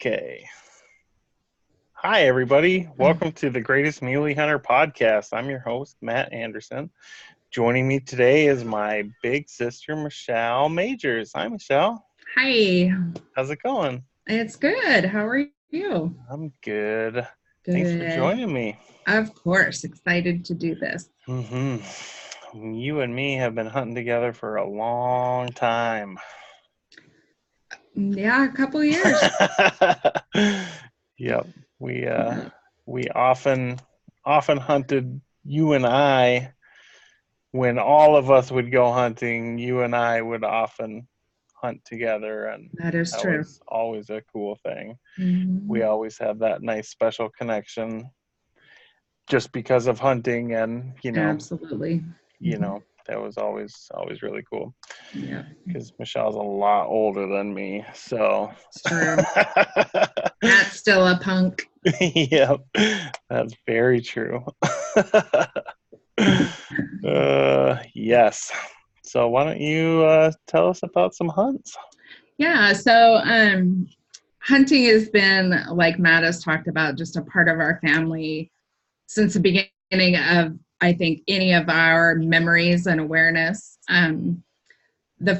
Okay. Hi, everybody. Welcome to the Greatest Muley Hunter podcast. I'm your host, Matt Anderson. Joining me today is my big sister, Michelle Majors. Hi, Michelle. Hi, How's it going? it's good. How are you? I'm good. Thanks for Good. joining me. Of course, excited to do this. You and me have been hunting together for a long time. Yeah, a couple years. Yep. We uh Yeah, we often hunted, you and I. When all of us would go hunting, you and I would often hunt together, and that is that true. was always a cool thing. We Mhm. always had that nice special connection just because of hunting, and Absolutely. Mhm. that was always really cool Yeah, because Michelle's a lot older than me, so it's true. Matt's still a punk. yep, that's very true. Yes. So why don't you tell us about some hunts? Yeah, so hunting has been, like Matt has talked about, just a part of our family since the beginning of, I think, any of our memories and awareness. The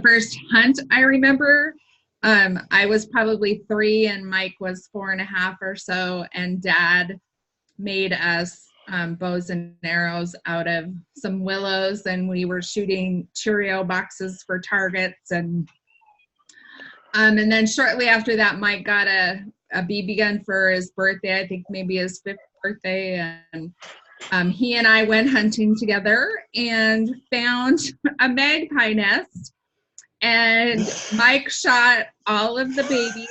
first hunt I remember, I was probably 3 and Mike was 4.5 or so, and Dad made us bows and arrows out of some willows, and we were shooting Cheerio boxes for targets, and then shortly after that, Mike got a BB gun for his birthday. I think maybe his 5th birthday, and he and I went hunting together and found a magpie nest. And Mike shot all of the babies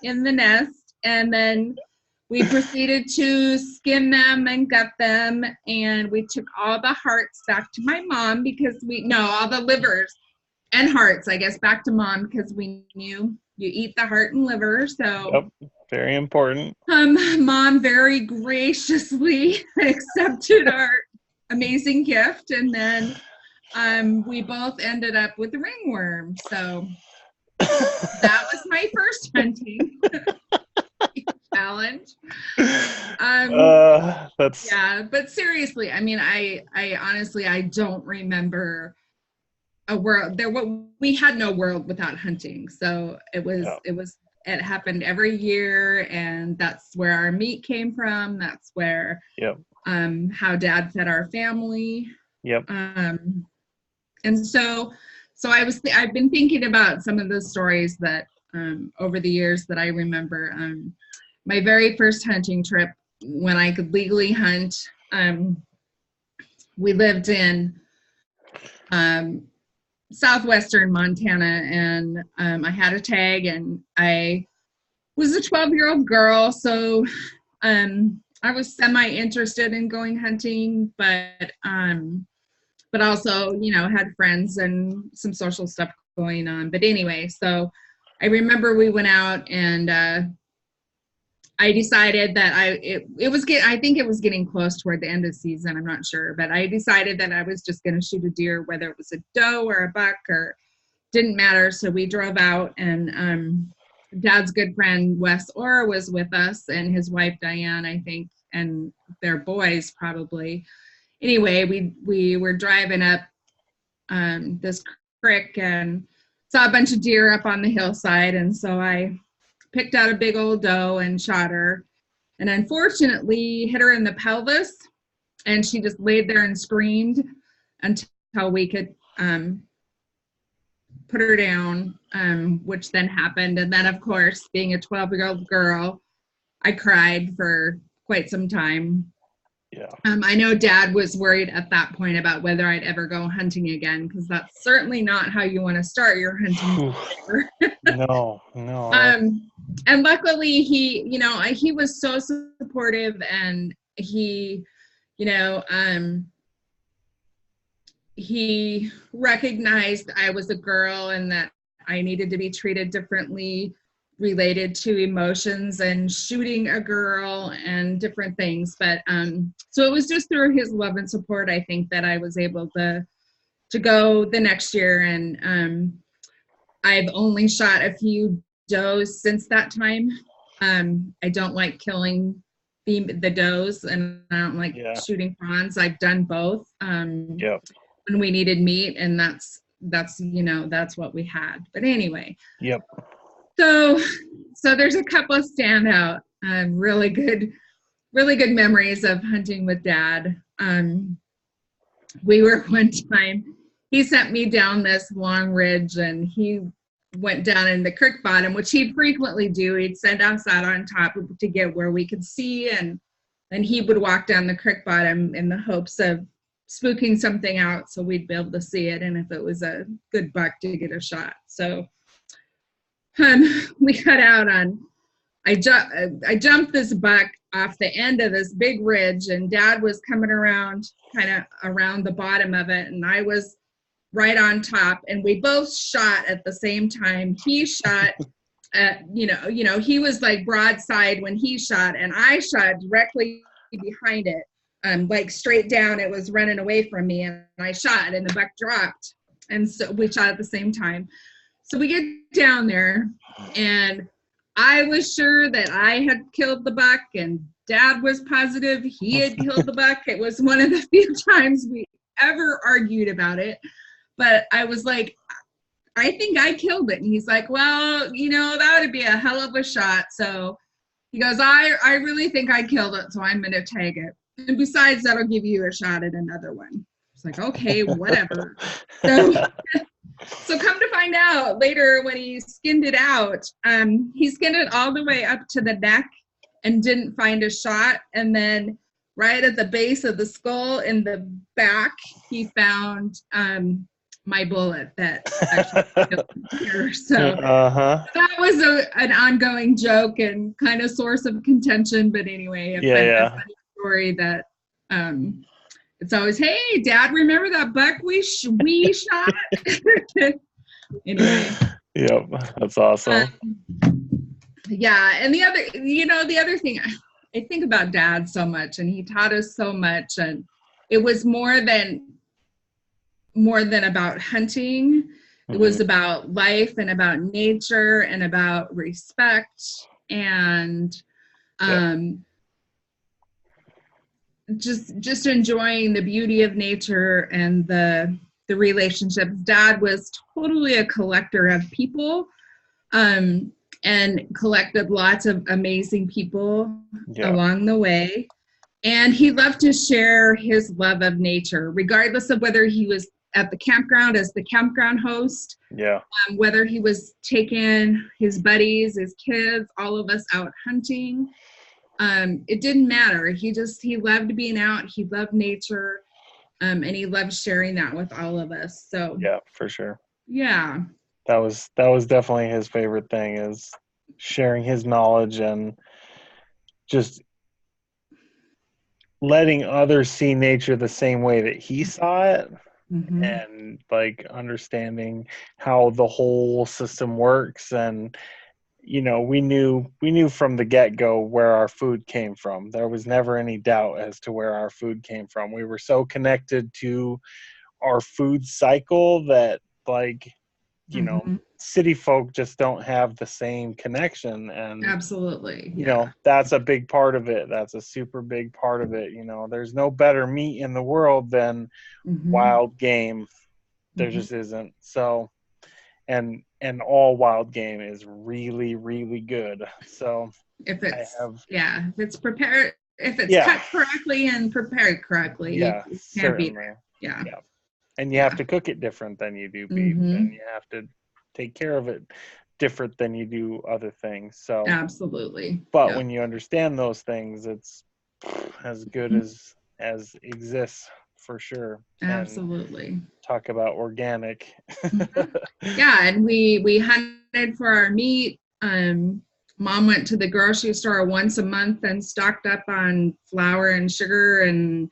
in the nest, and then we proceeded to skin them and gut them, and we took all the hearts back to my mom because all the livers and hearts, I guess, back to mom because we knew you eat the heart and liver. So Yep, very important. mom very graciously accepted our amazing gift, and then we both ended up with a ringworm. So that was my first hunting challenge. That's Yeah, but seriously, I mean, I honestly, I don't remember a world there. What we had no world without hunting. So yeah, it happened every year, and that's where our meat came from. That's where yep, how Dad fed our family. yep. Um, and so I've been thinking about some of the stories that over the years that I remember. My very first hunting trip when I could legally hunt. We lived in um, southwestern Montana, and I had a tag, and I was a 12-year-old girl, so I was semi interested in going hunting, but also, had friends and some social stuff going on. But anyway, so I remember we went out, and I decided that I think it was getting close toward the end of the season. I'm not sure, but I decided that I was just going to shoot a deer, whether it was a doe or a buck or didn't matter. So we drove out, and Dad's good friend Wes Orr was with us, and his wife Diane, I think, and their boys probably. Anyway, we were driving up this creek and saw a bunch of deer up on the hillside, and so I picked out a big old doe and shot her, and unfortunately hit her in the pelvis, and she just laid there and screamed until we could put her down, which then happened. And then, of course, being a 12-year-old girl, I cried for quite some time. Yeah. I know Dad was worried at that point about whether I'd ever go hunting again, because that's certainly not how you want to start your hunting career. No, no. And luckily, he was so supportive, and you know, um, he recognized I was a girl and that I needed to be treated differently related to emotions and shooting a girl and different things. But so it was just through his love and support, I think, that I was able to go the next year. And I've only shot a few does since that time. I don't like killing the does, and I don't like shooting fawns. I've done both when we needed meat, and that's what we had. But anyway, so there's a couple of standout really good memories of hunting with Dad. We were one time, he sent me down this long ridge, and he went down in the creek bottom, which he'd frequently do. He'd send us out on top to get where we could see, and then he would walk down the creek bottom in the hopes of spooking something out so we'd be able to see it, and if it was a good buck, to get a shot. So we cut out on, I jumped this buck off the end of this big ridge, and Dad was coming around, kind of around the bottom of it, and I was right on top, and we both shot at the same time. He shot at, he was like broadside when he shot, and I shot directly behind it, like straight down. It was running away from me, and I shot, and the buck dropped, and so we shot at the same time. So we get down there, and I was sure that I had killed the buck, and Dad was positive he had killed the buck. It was one of the few times we ever argued about it. But I was like, I think I killed it. And he's like, well, that would be a hell of a shot. So he goes, I really think I killed it, so I'm going to tag it. And besides, that'll give you a shot at another one. It's like, okay, whatever. So come to find out later, when he skinned it out, he skinned it all the way up to the neck and didn't find a shot. And then right at the base of the skull in the back, he found my bullet that actually killed her. So that was an ongoing joke and kind of source of contention. But anyway, a funny story that it's always, hey, Dad, remember that buck we shot? Anyway. Yep, that's awesome. And the other thing, I think about Dad so much, and he taught us so much, and it was more than about hunting. It was about life and about nature and about respect and just enjoying the beauty of nature and the relationships. Dad was totally a collector of people, and collected lots of amazing people along the way. And he loved to share his love of nature, regardless of whether he was at the campground as the campground host, whether he was taking his buddies, his kids, all of us out hunting. It didn't matter. He loved being out. He loved nature. And he loved sharing that with all of us. So yeah, for sure. Yeah. That was definitely his favorite thing, is sharing his knowledge and just letting others see nature the same way that he saw it. And like understanding how the whole system works. And we knew from the get-go where our food came from. There was never any doubt as to where our food came from. We were so connected to our food cycle that, like, city folk just don't have the same connection. And absolutely, that's a big part of it. That's a super big part of it. There's no better meat in the world than wild game. There just isn't. So, and all wild game is really, really good. So if it's prepared, if it's cut correctly and prepared correctly, it can be there. Yeah. And you have to cook it different than you do beef, and you have to take care of it different than you do other things. So absolutely. But when you understand those things, it's as good as exists, for sure. Absolutely. And talk about organic. And we hunted for our meat. Mom went to the grocery store once a month and stocked up on flour and sugar and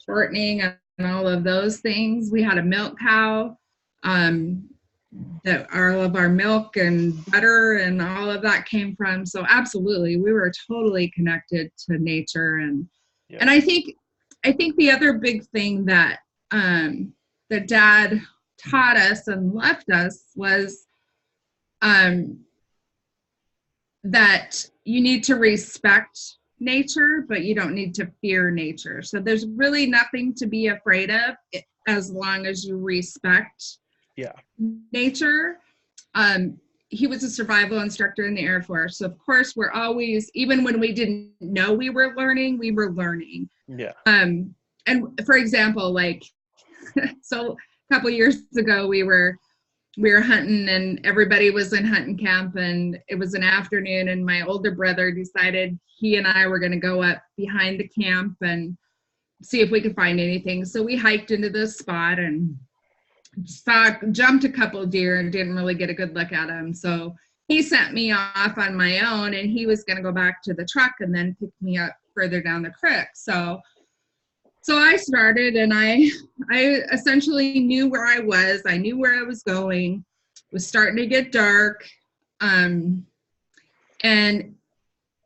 shortening and all of those things. We had a milk cow, that all of our milk and butter and all of that came from. So absolutely, we were totally connected to nature. And I think the other big thing that that Dad taught us and left us was that you need to respect nature, but you don't need to fear nature. So there's really nothing to be afraid of as long as you respect nature. He was a survival instructor in the Air Force. So of course we're always, even when we didn't know we were learning, we were learning. Yeah. And for example, like, so a couple years ago, we were hunting and everybody was in hunting camp, and it was an afternoon, and my older brother decided he and I were going to go up behind the camp and see if we could find anything. So we hiked into this spot and jumped a couple of deer and didn't really get a good look at them. So he sent me off on my own, and he was going to go back to the truck and then pick me up further down the creek. So I started, and I essentially knew where I was. I knew where I was going. It was starting to get dark. And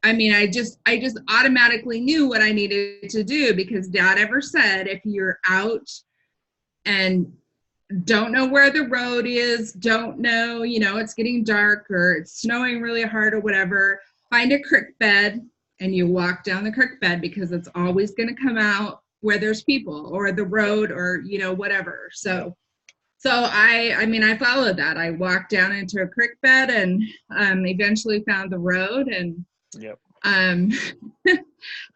I mean, I just automatically knew what I needed to do, because Dad ever said, if you're out and don't know where the road is, don't know, it's getting dark or it's snowing really hard or whatever, find a creek bed and you walk down the creek bed, because it's always going to come out where there's people or the road or, whatever. So I followed that. I walked down into a creek bed and eventually found the road, and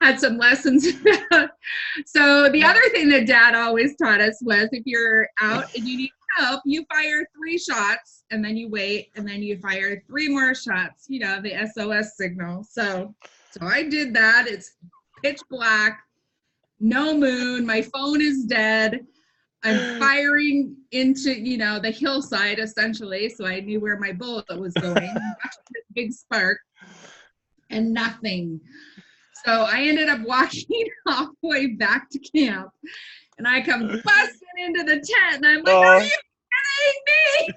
had some lessons. So the other thing that Dad always taught us was, if you're out and you need help, you fire 3 shots and then you wait, and then you fire 3 more shots, the SOS signal. So I did that. It's pitch black, no moon, my phone is dead. I'm firing into, the hillside essentially. So I knew where my bullet was going. Watching this big spark and nothing. So I ended up walking halfway back to camp, and I come busting into the tent, and I'm like, are you kidding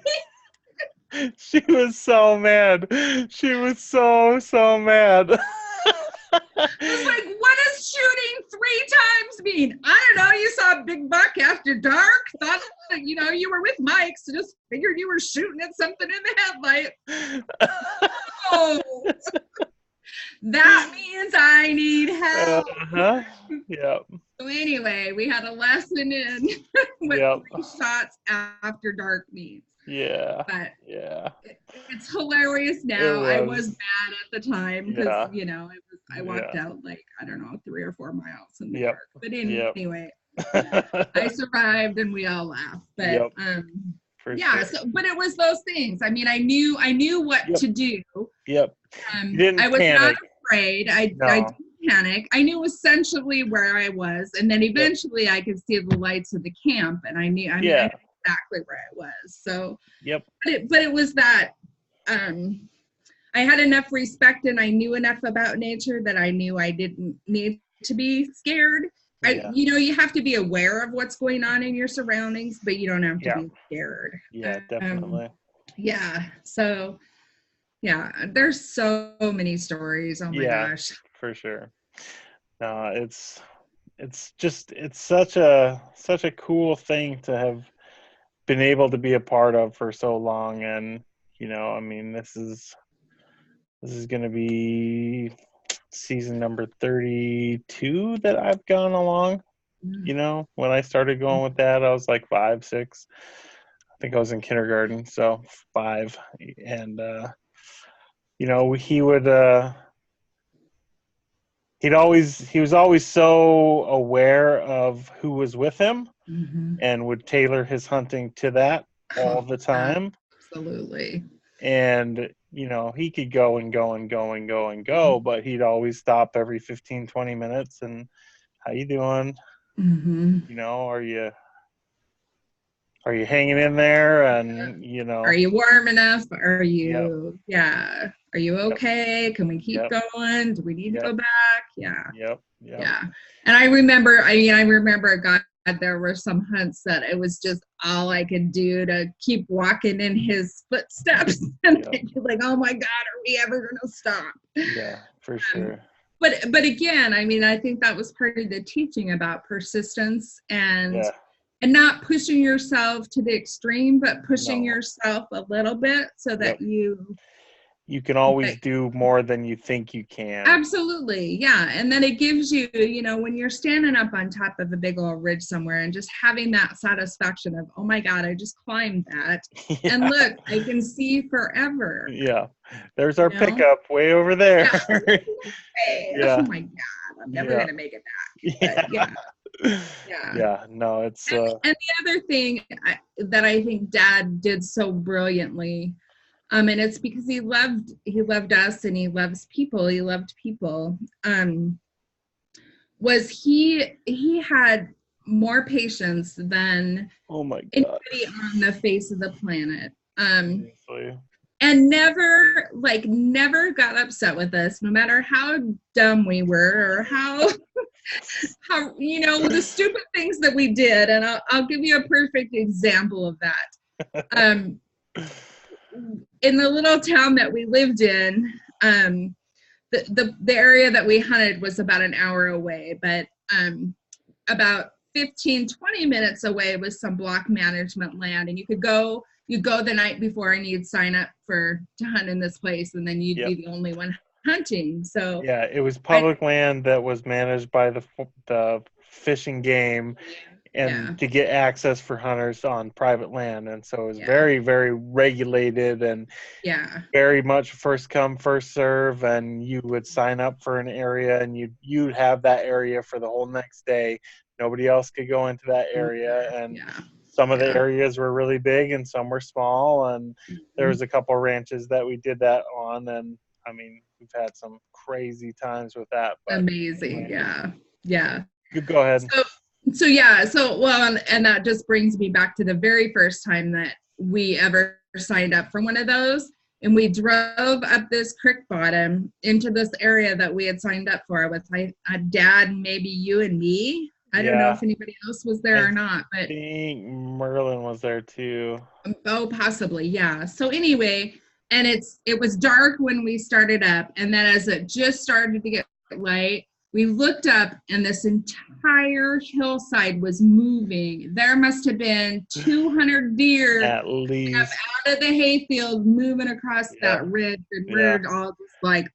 me? She was so mad. She was so mad. I was like, what does shooting 3 times mean? I don't know. You saw a big buck after dark, thought that, you were with Mike, so just figured you were shooting at something in the headlight. Oh, that means I need help. Yep. So anyway, we had a lesson in what 3 shots after dark means. Yeah. But yeah. It's hilarious now. I was mad at the time because, I walked out like, I don't know, 3 or 4 miles in the dark. But anyway, I survived and we all laughed. But but it was those things. I mean, I knew what to do. Yep. I was not afraid. I didn't panic. I knew essentially where I was, and then eventually I could see the lights of the camp, and I knew exactly where I was. So but it was that I had enough respect and I knew enough about nature that I knew I didn't need to be scared. You have to be aware of what's going on in your surroundings, but you don't have to be scared. Yeah, definitely. So there's so many stories. Oh my gosh. For sure. No, it's such a cool thing to have been able to be a part of for so long. And I mean, this is going to be season number 32 that I've gone along. When I started going with that, I was like 5, 6. I think I was in kindergarten, so 5. And he was always so aware of who was with him, and would tailor his hunting to that all the time. Absolutely. And he could go and go and go and go and go, but he'd always stop every 15, 20 minutes and, how you doing? Are you hanging in there? And are you warm enough? Are you are you okay? Can we keep going? Do we need to go back? And I remember God, there were some hunts that it was just all I could do to keep walking in his footsteps, and like, oh my God, are we ever going to stop? Yeah, for sure. But again, I mean, I think that was part of the teaching about persistence and not pushing yourself to the extreme, but pushing yourself a little bit so that you you can always do more than you think you can. Absolutely. Yeah. And then it gives you, when you're standing up on top of a big old ridge somewhere and just having that satisfaction of, oh my God, I just climbed that. Yeah. And look, I can see forever. Yeah. There's our pickup way over there. Yeah. Oh my God. I'm never going to make it back. But Yeah. No, it's and the other thing that I think Dad did so brilliantly, and it's because he loved us and he loves people. He loved people. Was he had more patience than oh my God, anybody on the face of the planet. Seriously. And never got upset with us, no matter how dumb we were or how the stupid things that we did. And I'll give you a perfect example of that. In the little town that we lived in, the area that we hunted was about an hour away, but about 15-20 minutes away was some block management land, and you'd go the night before and you'd sign up to hunt in this place, and then you'd be the only one hunting. So yeah, it was public land that was managed by the Fish and Game, and to get access for hunters on private land, and so it was very, very regulated and very much first come first serve, and you would sign up for an area and you'd have that area for the whole next day. Nobody else could go into that area, and some of the areas were really big and some were small, and there was a couple ranches that we did that on, and I mean, we've had some crazy times with that. But amazing. Anyway. Yeah. You go ahead. And that just brings me back to the very first time that we ever signed up for one of those. And we drove up this creek bottom into this area that we had signed up for with my Dad, maybe you and me. I don't know if anybody else was there or not, but I think Merlin was there too. Oh, possibly. Yeah. So anyway, and it was dark when we started up, and then as it just started to get light, we looked up and this entire hillside was moving. There must have been 200 deer at least out of the hayfield moving across that ridge, and we're all just like,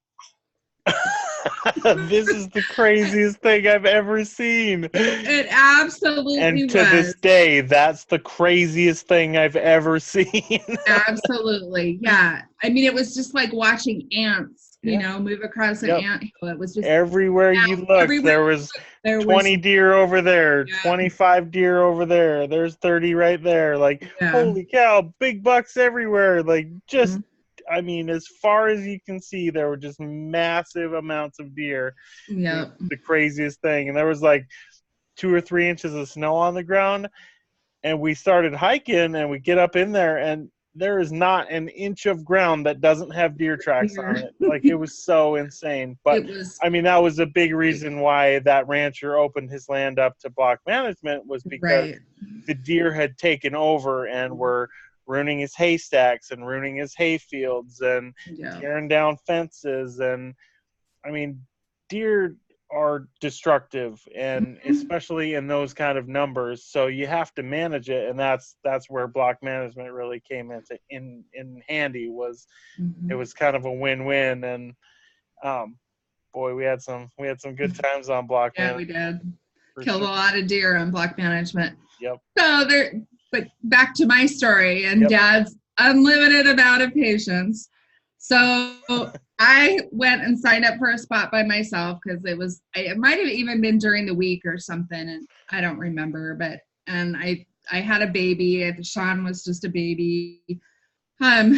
this is the craziest thing I've ever seen. It absolutely was. And to this day, that's the craziest thing I've ever seen. Absolutely. Yeah. I mean, it was just like watching ants, move across an ant hill. It was just everywhere you looked, there was 20 deer over there, 25 deer over there. There's 30 right there. Like, holy cow, big bucks everywhere. Like, just I mean, as far as you can see, there were just massive amounts of deer. Yeah. The craziest thing. And there was like 2 or 3 inches of snow on the ground. And we started hiking, and we get up in there, and there is not an inch of ground that doesn't have deer tracks on it. Like, it was so insane. But I mean, that was a big reason why that rancher opened his land up to block management, was because the deer had taken over and were ruining his haystacks and ruining his hay fields and tearing down fences. And I mean, deer are destructive, and especially in those kind of numbers, so you have to manage it. And that's where block management really came in handy. Was it was kind of a win-win. And boy, we had some good times on block management. We did killed a lot of deer on block management. So but back to my story and Dad's unlimited amount of patience. So I went and signed up for a spot by myself because it might have even been during the week or something, and I don't remember. And I had a baby, and Sean was just a baby, and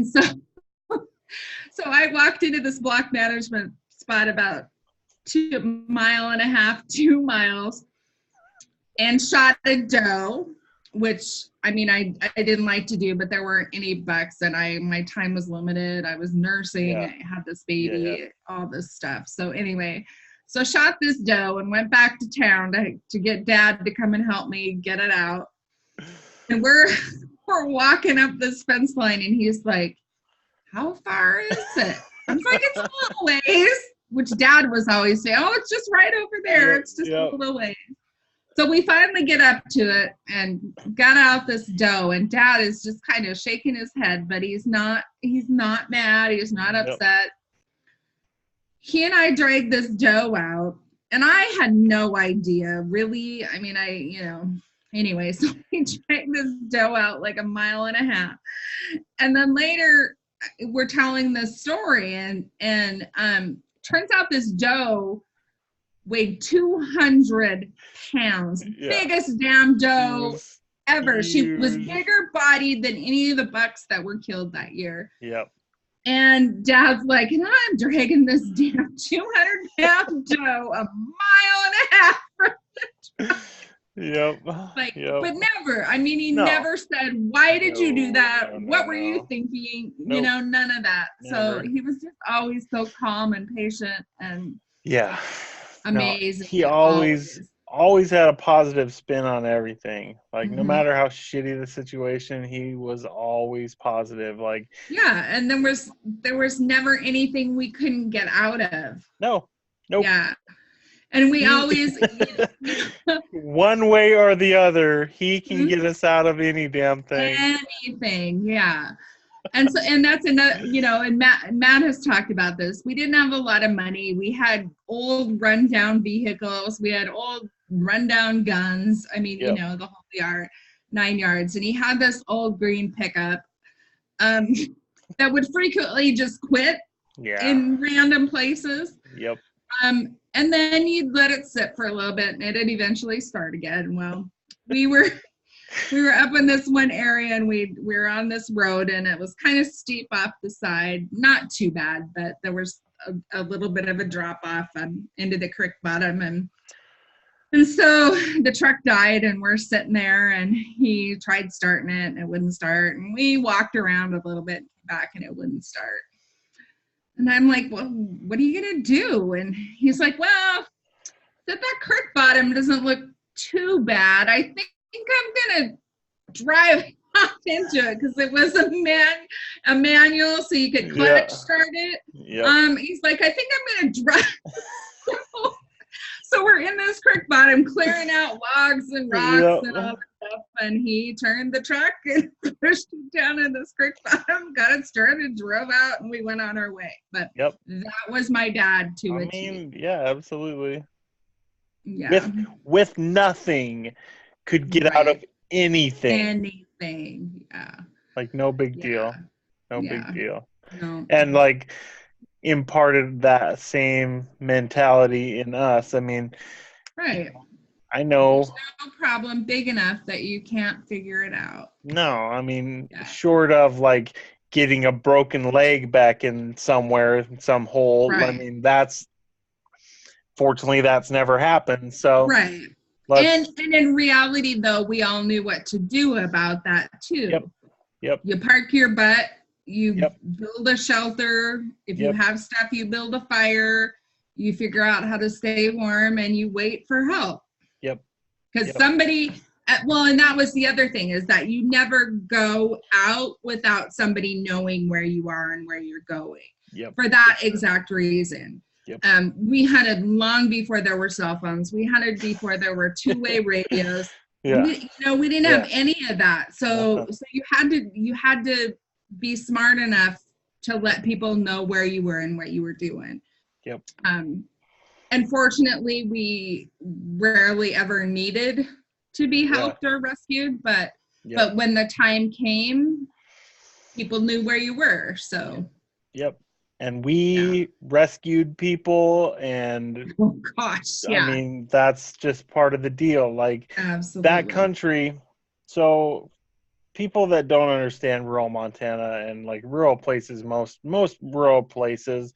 so I walked into this block management spot about 2.5 miles, 2 miles, and shot a doe, which I mean, I didn't like to do, but there weren't any bucks, and my time was limited. I was nursing, I had this baby, all this stuff. So anyway, so shot this doe and went back to town to get Dad to come and help me get it out. And we're walking up this fence line, and he's like, "How far is it?" I was like, "It's a little ways," which Dad was always saying, "Oh, it's just right over there. It's just a little ways." So we finally get up to it and got out this doe, and Dad is just kind of shaking his head, but he's not mad. He's not upset. He and I dragged this doe out, and I had no idea, really. I mean, anyway, so we dragged this doe out like a mile and a half. And then later we're telling this story, and turns out this doe weighed 200 pounds. Biggest damn doe ever. She was bigger bodied than any of the bucks that were killed that year. Yep. And Dad's like, and I'm dragging this damn 200-pound doe a mile and a half from the truck. Yep. But never. I mean, he never said, why did you do that? What were you thinking? Nope. None of that. Never. So he was just always so calm and patient and amazing. He always had a positive spin on everything. Like, no matter how shitty the situation, he was always positive. Like, and there was never anything we couldn't get out of. Nope. Yeah. And we always one way or the other, he can get us out of any damn thing. Anything, yeah. And that's another, and Matt has talked about this. We didn't have a lot of money. We had old rundown vehicles. We had old rundown guns. I mean, the whole 9 yards. And he had this old green pickup that would frequently just quit in random places. Yep. And then you'd let it sit for a little bit, and it'd eventually start again. Well, we were up in this one area, and we were on this road, and it was kind of steep off the side. Not too bad, but there was a little bit of a drop off into the creek bottom, and so the truck died, and we're sitting there, and he tried starting it, and it wouldn't start, and we walked around a little bit back, and it wouldn't start. And I'm like, well, what are you going to do? And he's like, well, that creek bottom doesn't look too bad. I think I'm going to drive off into it, because it was a manual, so you could clutch start it. Yep. He's like, I think I'm going to drive. So we're in this creek bottom clearing out logs and rocks and all that stuff. And he turned the truck and pushed it down in this creek bottom, got it started, drove out, and we went on our way. But that was my dad to a T. Yeah, absolutely. Yeah. With nothing could get out of anything. Anything. Yeah. Like, no big deal. No big deal. No. And like, imparted that same mentality in us. I mean, I know there's no problem big enough that you can't figure it out. No, I mean, short of like getting a broken leg back in somewhere, some hole. I mean, fortunately that's never happened. So and in reality, though, we all knew what to do about that too. Yep. You park your butt. You build a shelter. If you have stuff, you build a fire. You figure out how to stay warm, and you wait for help. Because somebody, and that was the other thing, is that you never go out without somebody knowing where you are and where you're going. For that exact reason. We had it long before there were cell phones. We had it before there were two-way radios. We didn't have any of that. So you had to be smart enough to let people know where you were and what you were doing. Unfortunately, we rarely ever needed to be helped or rescued, but when the time came, people knew where you were. So and we rescued people, and I mean, that's just part of the deal. Like, that country. So people that don't understand rural Montana and like rural places, most rural places,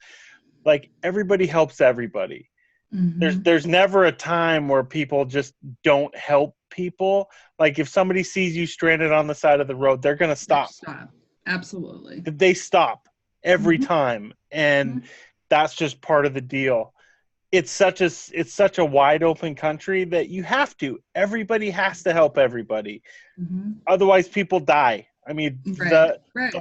like, everybody helps everybody. There's never a time where people just don't help people. Like, if somebody sees you stranded on the side of the road, they're going to stop. Absolutely. They stop every time. And that's just part of the deal. It's such a wide open country that everybody has to help everybody. Otherwise people die. I mean, the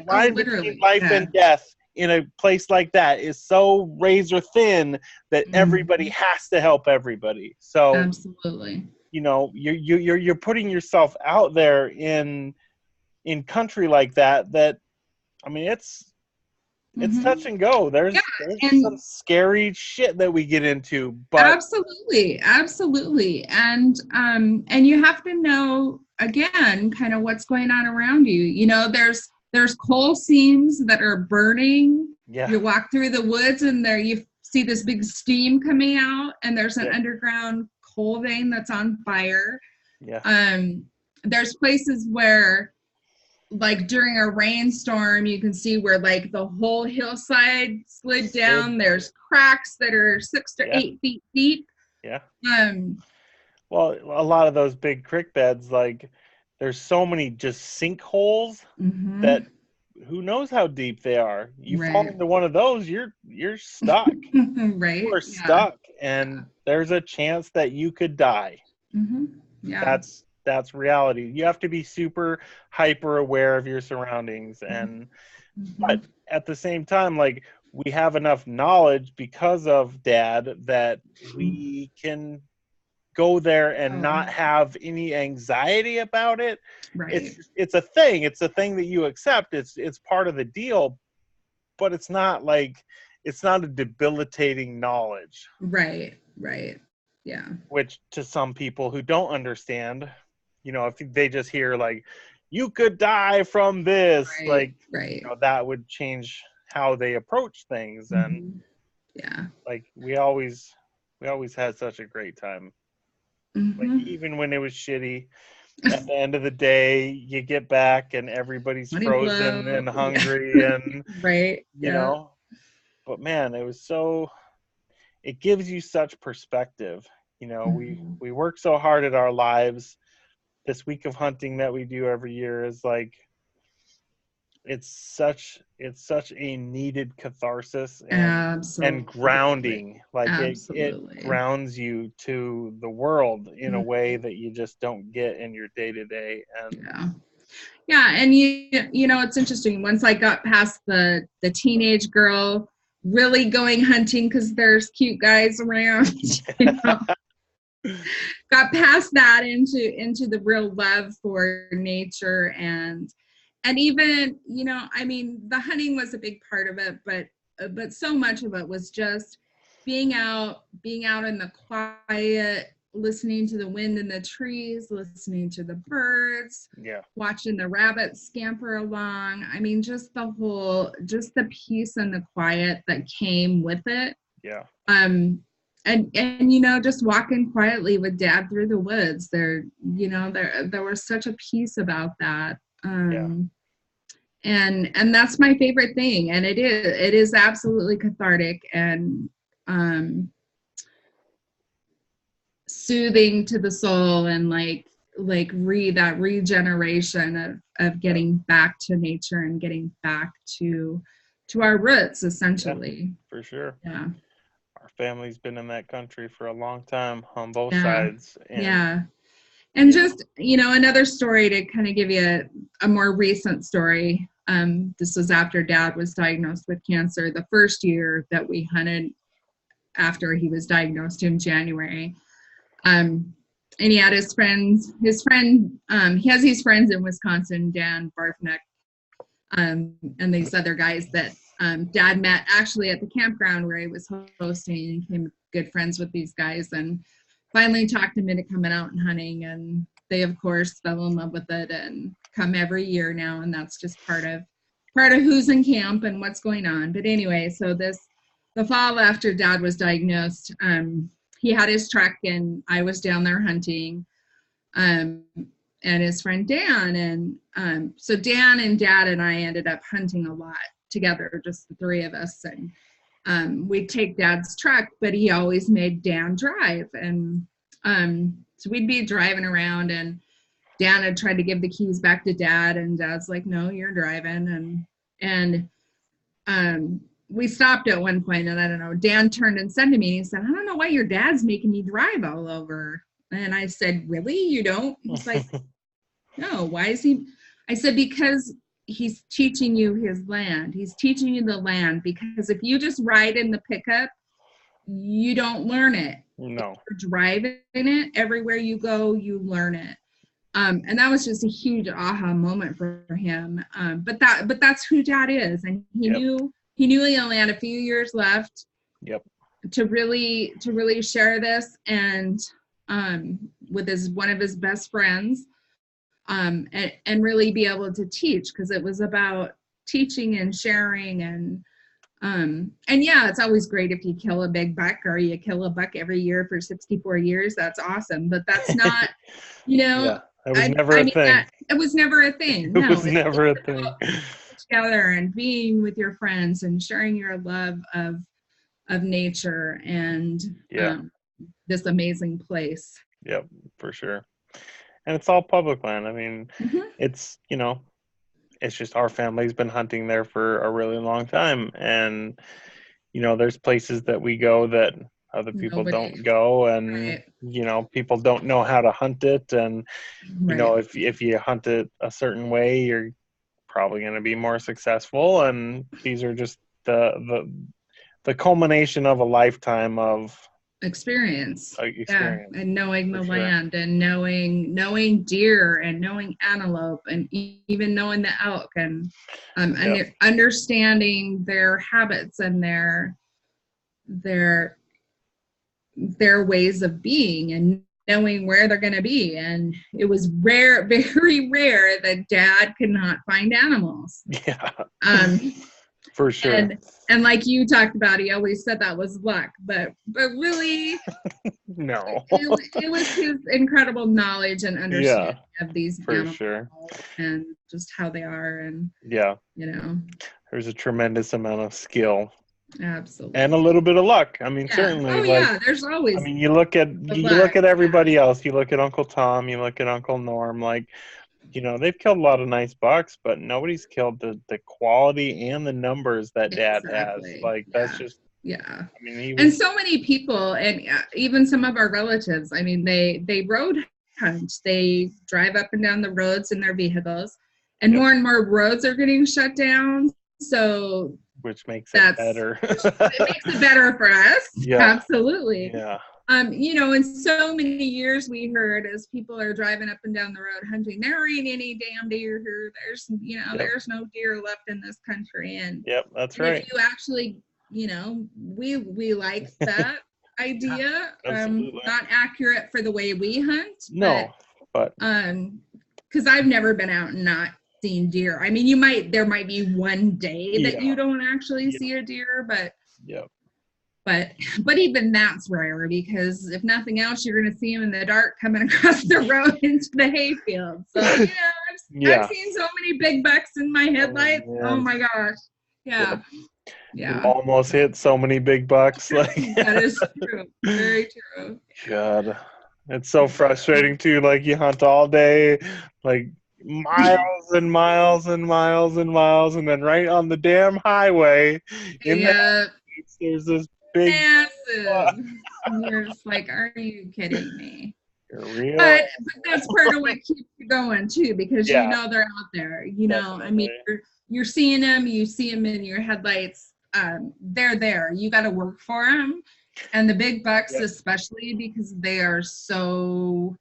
line between life and death in a place like that is so razor thin that everybody has to help everybody. So absolutely. you know, you're putting yourself out there in country like that. I mean, it's touch and go. There's some And scary shit that we get into, but absolutely, absolutely. And you have to know, again, kind of what's going on around you. You know, there's coal seams that are burning. yeah, You walk through the woods and there you see this big steam coming out, and there's an yep, underground coal vein that's on fire. yeah, There's places where, like during a rainstorm, you can see where like the whole hillside slid down. There's cracks that are 6 to yeah, 8 feet deep. yeah. Um, Well, a lot of those big creek beds, like there's so many just sinkholes mhm, that who knows how deep they are. You fall right. into one of those, you're stuck. You Right. are Yeah. stuck, and there's a chance that you could die. Yeah. That's reality. You have to be super hyper aware of your surroundings, and Mhm. but at the same time, like we have enough knowledge because of Dad that we can go there and Oh, not have any anxiety about it. right. It's a thing. It's a thing that you accept. It's part of the deal, but it's not like it's not a debilitating knowledge, Right. Right. Yeah. which to some people who don't understand, you know, if they just hear like you could die from this, Right. like, you Right. know, that would change how they approach things. And Mhm. Yeah. like we always had such a great time. Like Mhm. even when it was shitty, at the end of the day, you get back and everybody's Money frozen blow. and Yeah. hungry and, Right. you Yeah. know, but man, it gives you such perspective. You know, Mhm. we work so hard at our lives. This week of hunting that we do every year is like, it's such a needed catharsis and Absolutely. grounding. Like it Absolutely. grounds you to the world in a Mhm. way that you just don't get in your day to day. And Yeah. Yeah, and you know it's interesting. Once I got past the teenage girl really going hunting because there's cute guys around, you know, got past that into the real love for nature and even I mean the hunting was a big part of it, but so much of it was just being out in the quiet, listening to the wind in the trees, listening to the birds, yeah, watching the rabbits scamper along. I mean, just the peace and the quiet that came with it. yeah, Um and just walking quietly with Dad through the woods, there was such a peace about that. yeah, And that's my favorite thing, and it is absolutely cathartic and um soothing to the soul, and like that regeneration of yeah, getting back to nature and getting back to our roots, yeah, essentially. for sure. Yeah. Our family's been in that country for a long time on both Yeah. sides, and Yeah. And you know, just, another story to kind of give you a more recent story. This was after Dad was diagnosed with cancer, the first year that we hunted after he was diagnosed in January. And he had he has these friends in Wisconsin, Dan Barfneck, and these other guys that Dad met actually at the campground where he was hosting, and became good friends with these guys, and finally talked him into coming out and hunting. And they, of course, fell in love with it and come every year now. And that's just part of who's in camp and what's going on. But anyway, so the fall after Dad was diagnosed, he had his truck and I was down there hunting. Um, and his friend Dan. And so Dan and Dad and I ended up hunting a lot together, just the three of us. And we'd take Dad's truck, but he always made Dan drive. And so we'd be driving around, and Dan had tried to give the keys back to Dad, and Dad's like, "No, you're driving." And we stopped at one point, and I don't know, Dan turned and said to me, he said, "I don't know why your dad's making me drive all over." And I said, "Really? You don't?" He's like, "No, why is he?" I said, "Because he's teaching you his land. He's teaching you the land, because if you just ride in the pickup, you don't learn it. No. You're driving it. Everywhere you go, you learn it. And that was just a huge aha moment for him. But that's who Dad is, and he Yep. knew he only had a few years left. Yep. To really share this, and with one of his best friends, and really be able to teach, because it was about teaching and sharing, and yeah, it's always great if you kill a big buck, or you kill a buck every year for 64 years. That's awesome, but that's not, Yeah, that was never I a mean, thing. it was never a thing. It No, was never a thing. Together and being with your friends and sharing your love of nature and Yeah. this amazing place. Yep, for sure. And it's all public land. I mean, Mm-hmm. it's, it's just our family's been hunting there for a really long time. And, there's places that we go that other people don't go, and, Right. People don't know how to hunt it. And, Right. if you hunt it a certain way, you're probably going to be more successful. And these are just the culmination of a lifetime of Experience. Yeah, experience. and knowing the Sure. land, and knowing deer, and knowing antelope, and even knowing the elk, and understanding their habits and their ways of being, and knowing where they're going to be. And it was rare, very rare, that Dad could not find animals. Yeah. Um, For sure. and like you talked about, he always said that was luck, but really, No. it was his incredible knowledge and understanding of these for animals, sure. and just how they are, and there's a tremendous amount of skill. Absolutely. And a little bit of luck. I mean, certainly. Oh yeah, there's always. I mean, you look at everybody else. You look at Uncle Tom. You look at Uncle Norm. Like, they've killed a lot of nice bucks, but nobody's killed the quality and the numbers that Dad has. Like, that's just. Yeah. I mean, and so many people, and even some of our relatives. I mean, they road hunt. They drive up and down the roads in their vehicles, and more roads are getting shut down. So. Which makes it better. It makes it better for us. Yeah. Absolutely. Yeah. In so many years we heard, as people are driving up and down the road hunting, there ain't any damn deer here. There's, there's no deer left in this country. And that's right. If you actually, we like that idea. Not accurate for the way we hunt. No, but because I've never been out and not seen deer. I mean, there might be one day that you don't actually see a deer, but but even that's rare, because if nothing else, you're going to see them in the dark coming across the road into the hayfield. So I've seen so many big bucks in my headlights. Oh my gosh. Yeah. You've almost hit so many big bucks. Like that is true. Very true. God, it's so frustrating too. Like, you hunt all day, like miles and miles and miles and miles, and then right on the damn highway there's this big massive. You're just like, are you kidding me? You're real. But that's part of what keeps you going too, because they're out there. I mean, you're seeing them. You see them in your headlights. They're there. You got to work for them, and the big bucks especially, because they are so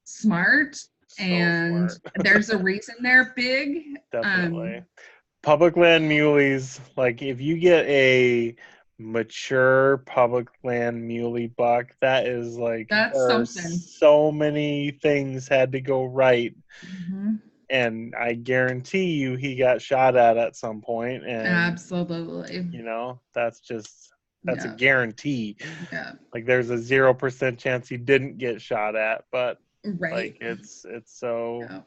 smart. And there's a reason they're big. Definitely. Public land muleys, like, if you get a mature public land muley buck, that is like, that's something. So many things had to go right. Mm-hmm. And I guarantee you he got shot at some point. And absolutely. That's a guarantee. Yeah. Like, there's a 0% chance he didn't get shot at, but like, it's so. Yeah.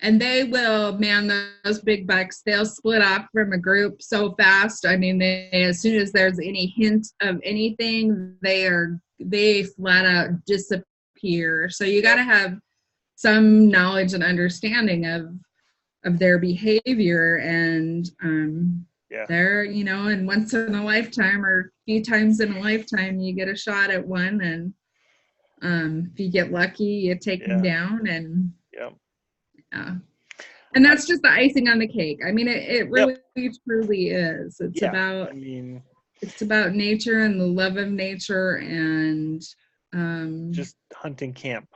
And they will, man, those big bucks, they'll split off from a group so fast. I mean, as soon as there's any hint of anything, they flat out disappear. So you got to have some knowledge and understanding of their behavior. And they're, and once in a lifetime, or a few times in a lifetime, you get a shot at one. And if you get lucky, you take them down. And and that's just the icing on the cake. I mean, it really truly is. It's about. I mean, it's about nature and the love of nature, and Just hunting camp.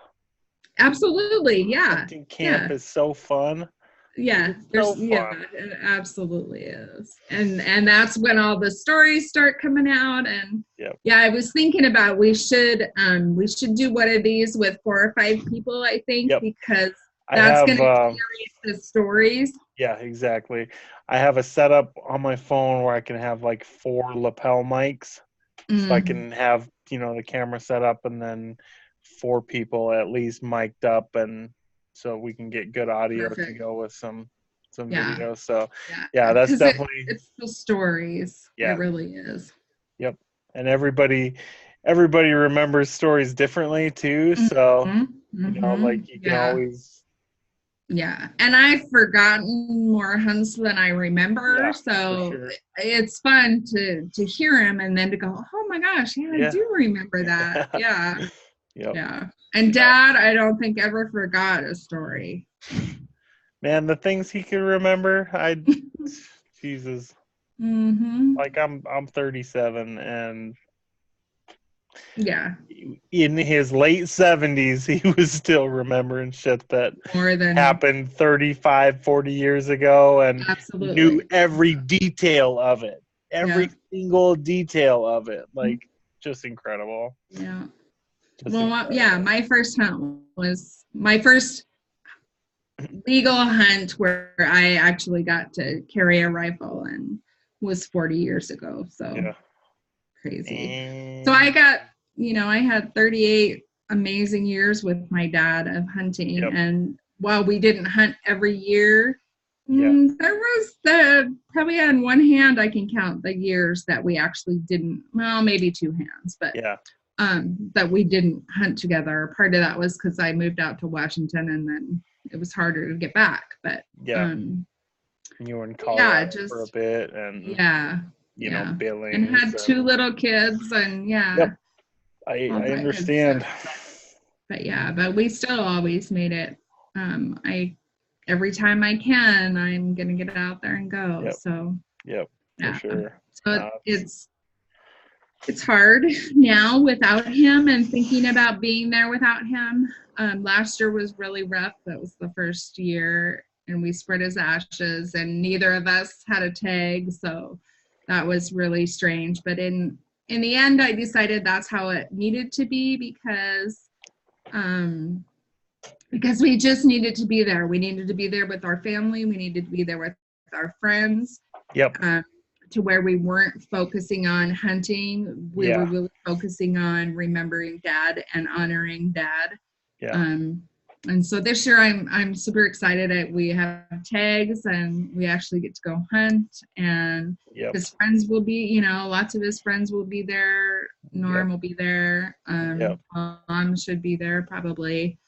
absolutely, yeah, Hunting camp yeah. is so fun. Yeah, It's so there's yeah, fun. it absolutely is. And that's when all the stories start coming out. And Yep. yeah, I was thinking about we should do one of these with 4 or 5 people, I think, Yep. because I that's have gonna carry the stories. yeah, exactly. I have a setup on my phone where I can have like 4 lapel mics. So I Mm, can have, the camera set up and then 4 people at least mic'd up, and so we can get good audio to perfect. go with some Yeah, video. So yeah. yeah, that's Because definitely it's the stories. It yeah. really is. Yep. And everybody remembers stories differently too. So, Mm-hmm. like Mm-hmm. you can Yeah. always Yeah, and I've forgotten more hunts than I remember, yeah, for so sure. it's fun to hear him and then to go, oh my gosh, yeah, I Yeah. do remember that. Yeah, Yep. yeah. And Yeah. Dad, I don't think ever forgot a story. Man, the things he could remember, Jesus. Mm-hmm. Like I'm 37, and Yeah, in his late 70s he was still remembering shit that more than happened 35, 40 years ago, and knew absolutely. every detail of it. Yeah, Every single detail of it. Like, just incredible. yeah. Just Well, yeah, incredible. my first hunt was my first legal hunt where I actually got to carry a rifle and was 40 years ago. So Yeah. crazy. So And I got, I had 38 amazing years with my dad of hunting. yep. And while we didn't hunt every year, Yeah. there was probably on one hand, I can count the years that we actually didn't, well, maybe 2 hands, but Yeah. that we didn't hunt together. Part of that was because I moved out to Washington and then it was harder to get back. But Yeah. You were in yeah, Colorado for a just bit, and yeah, yeah. And Billings, had 2 and little kids and yeah, yep. I all I that good stuff. understand. But yeah, but we still always made it. I every time I can, I'm gonna get out there and go. Yep. So Yep. For yeah. sure. So Uh, it's hard now without him and thinking about being there without him. Last year was really rough. That was the first year, and we spread his ashes, and neither of us had a tag, so that was really strange. But in the end, I decided that's how it needed to be um, because we just needed to be there. We needed to be there with our family. We needed to be there with our friends. yep. Um, to where we weren't focusing on hunting. We were Yeah. really focusing on remembering Dad and honoring Dad. Yeah. Um, and so this year I'm super excited that we have tags and we actually get to go hunt, and Yep. his friends will be, lots of his friends will be there. Yep. Norm will be there. Yep. Mom should be there probably.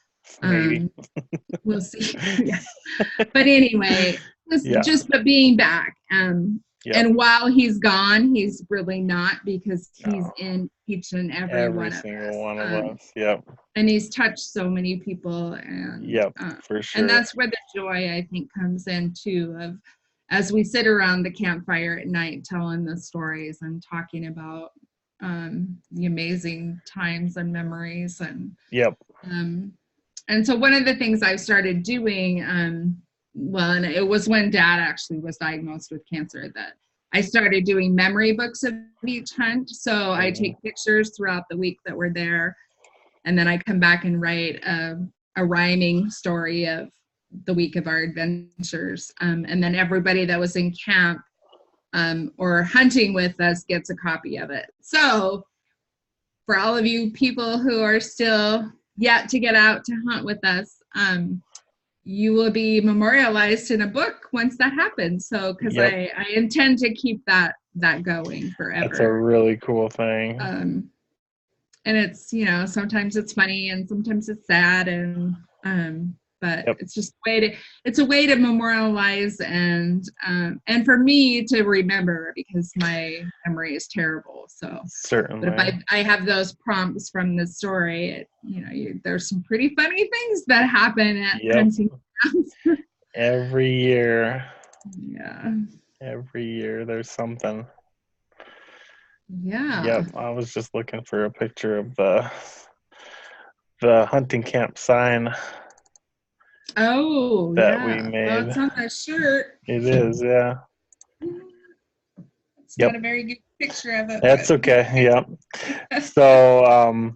Maybe. Um, we'll see. Yeah. But anyway, Yeah. but being back. Yep. And while he's gone, he's really not, because he's No. in each and every Every one of single us. one of us. Yep. And he's touched so many people, Yep. For and sure. that's where the joy I think comes in too, of as we sit around the campfire at night telling the stories and talking about the amazing times and memories Yep. um, and so one of the things I've started doing, well, and it was when Dad actually was diagnosed with cancer, that I started doing memory books of each hunt. So I Mhm. take pictures throughout the week that we're there, and then I come back and write a rhyming story of the week of our adventures. And then everybody that was in camp or hunting with us gets a copy of it. So for all of you people who are still yet to get out to hunt with us, you will be memorialized in a book once that happens. So, because Yep. I intend to keep that going That's a forever. really cool thing. And it's, sometimes it's funny and sometimes it's sad, but Yep. it's a way to memorialize and for me to remember, because my memory is terrible. So but if Certainly. I have those prompts from the story, there's some pretty funny things that happen at Yep. hunting grounds. Every year. Yeah. Every year there's something. Yeah. Yep, I was just looking for a picture of the hunting camp sign Oh, that we yeah. Well, made. it's on that shirt. It is, yeah. It's not a Yep, very good picture of it, that's but okay. Yep. So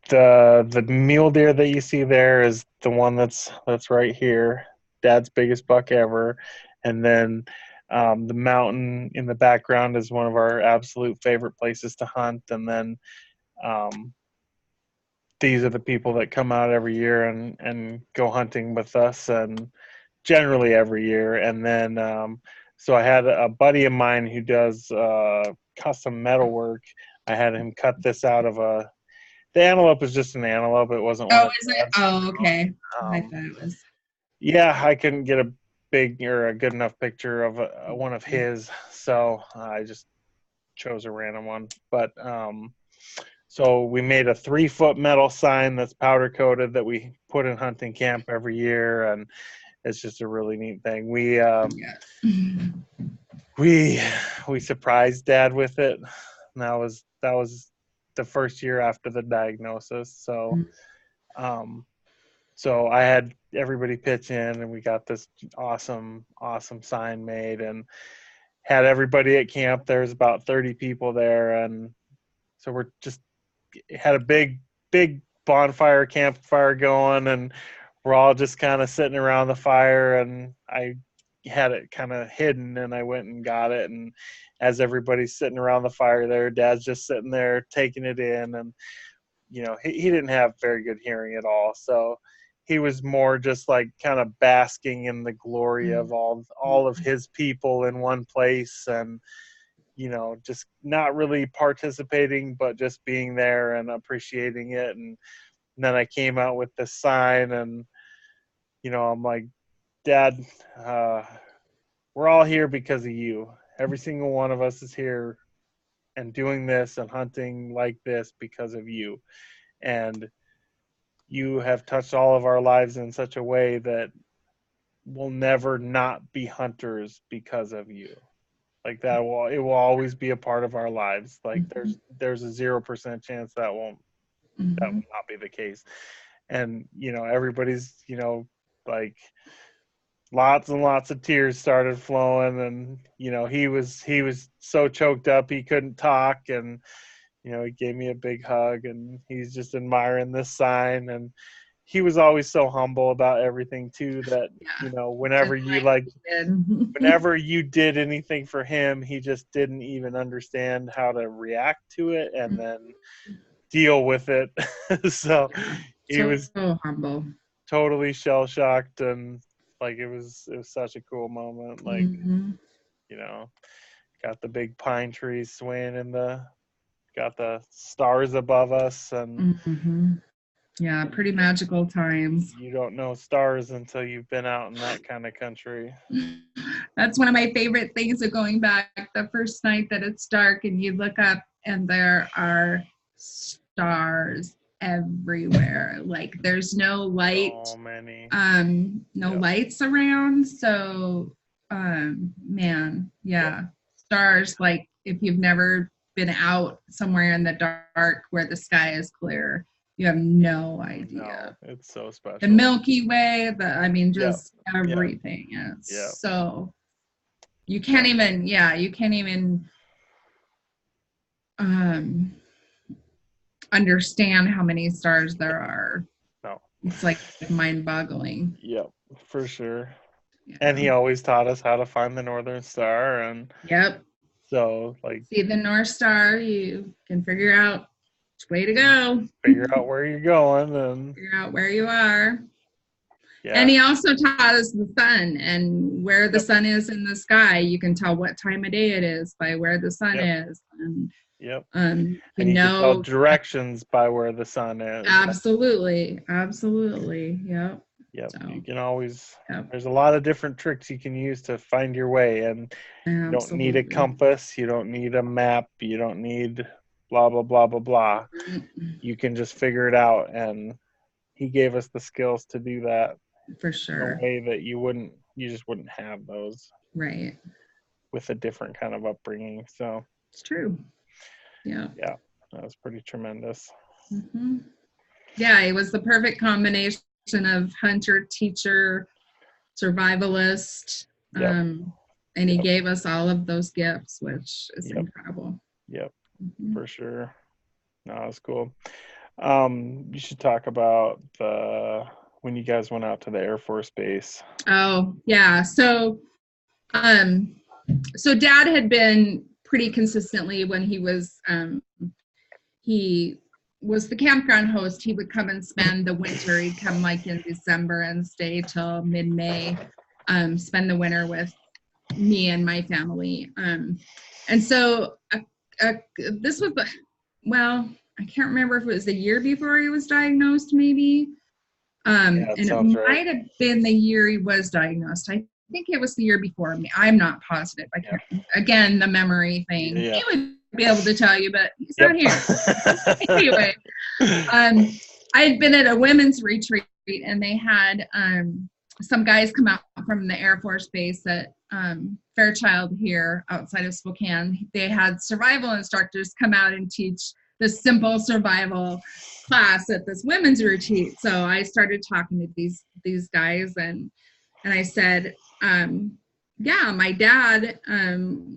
the mule deer that you see there is the one that's right here, Dad's biggest buck ever, and then the mountain in the background is one of our absolute favorite places to hunt, and then um, these are the people that come out every year and go hunting with us, and generally every year. And then so I had a buddy of mine who does custom metal work. I had him cut this out of the antelope is just an antelope. It wasn't one oh, of is it? Dad's. Oh, okay. I Um, thought it was. yeah, I couldn't get a big or a good enough picture of one of his, so I just chose a random one. But so we made a 3-foot metal sign that's powder coated that we put in hunting camp every year, and it's just a really neat thing. Yeah. We we surprised Dad with it. And that was the first year after the diagnosis. Um, so I had everybody pitch in, and we got this awesome sign made, and had everybody at camp. There's about 30 people there, and so we're just had a big bonfire campfire going, and we're all just kind of sitting around the fire, and I had it kind of hidden, and I went and got it, and as everybody's sitting around the fire there, Dad's just sitting there taking it in, and he didn't have very good hearing at all, so he was more just like kind of basking in the glory of all of his people in one place, and just not really participating, but just being there and appreciating it. And then I came out with this sign, and I'm like, Dad, uh, we're all here because of you. Every single one of us is here and doing this and hunting like this because of you. And you have touched all of our lives in such a way that we'll never not be hunters because of you. Like it will always be a part of our lives. Like there's a 0% chance that Mm-hmm. will not be the case. And everybody's like lots and lots of tears started flowing, and he was so choked up he couldn't talk, and he gave me a big hug, and he's just admiring this sign. And he was always so humble about everything too, that Yeah. whenever Just you like like we did. whenever you did anything for him, he just didn't even understand how to react to it and then deal with it. So Yeah. he So was humble. totally shell shocked, and like it was such a cool moment. Like, Mm-hmm. you know, got the big pine trees swaying got the stars above us, and Mm-hmm. Yeah, pretty magical times. you don't know stars until you've been out in that kind of country. That's one of my favorite things of going back. The first night that it's dark and you look up and there are stars everywhere. Like there's no light, So many. no Yep. lights around. So man, Yep. yeah. Stars, like if you've never been out somewhere in the dark where the sky is clear, you have no No, idea. it's so The special. Milky Way, I mean, Yep. just Yep. everything. Yep. It's so you can't Yep. even, yeah, you can't even um understand how many stars there are. No. It's like mind-boggling. Yep, for sure. And Yeah. he always taught us how to find the Northern Star, and Yep. so like See the North Star, you can figure out which way to go. figure out where you're going, and Figure out where you are. And yeah. he also taught us the sun and where the Yep. sun is in the sky. You can tell what time of day it is by where the sun Yep. is. And Yep. you And you can tell know, directions by where the sun is. absolutely. Absolutely. Yep. Yep. You So, can always, yep. there's a lot of different tricks you can use to find your way. And you don't need a Absolutely. compass. You don't need a map. You don't need blah, blah, blah, blah, blah. You can just figure it out. And he gave us the skills to do that For in a sure. way that you just wouldn't have those Right. with a different kind of upbringing. So, It's true. Yeah. Yeah, that was pretty tremendous. Mm-hmm. Yeah, it was the perfect combination of hunter, teacher, survivalist. Yep. And he Yep. gave us all of those gifts, which is Yep. incredible. Yep. Mm-hmm. For sure. No, that's cool. You should talk about when you guys went out to the Air Force Base. Oh, yeah. So Dad had been pretty consistently when he was the campground host. He would come and spend the winter. He'd come like in December and stay till mid-May, spend the winter with me and my family. And so this was, well, I can't remember if it was the year before he was diagnosed, maybe. Yeah, it And it sounds right. might have been the year he was diagnosed. I think it was the year before me. I'm not positive. I can't. Yeah. Again, the memory thing. Yeah. He would be able to tell you, but he's Yep. not here. Anyway, I had been at a women's retreat, and they had some guys come out from the Air Force Base at Fairchild here outside of Spokane. They had survival instructors come out and teach the simple survival class at this women's retreat. So I started talking to these guys, and I said, yeah, my dad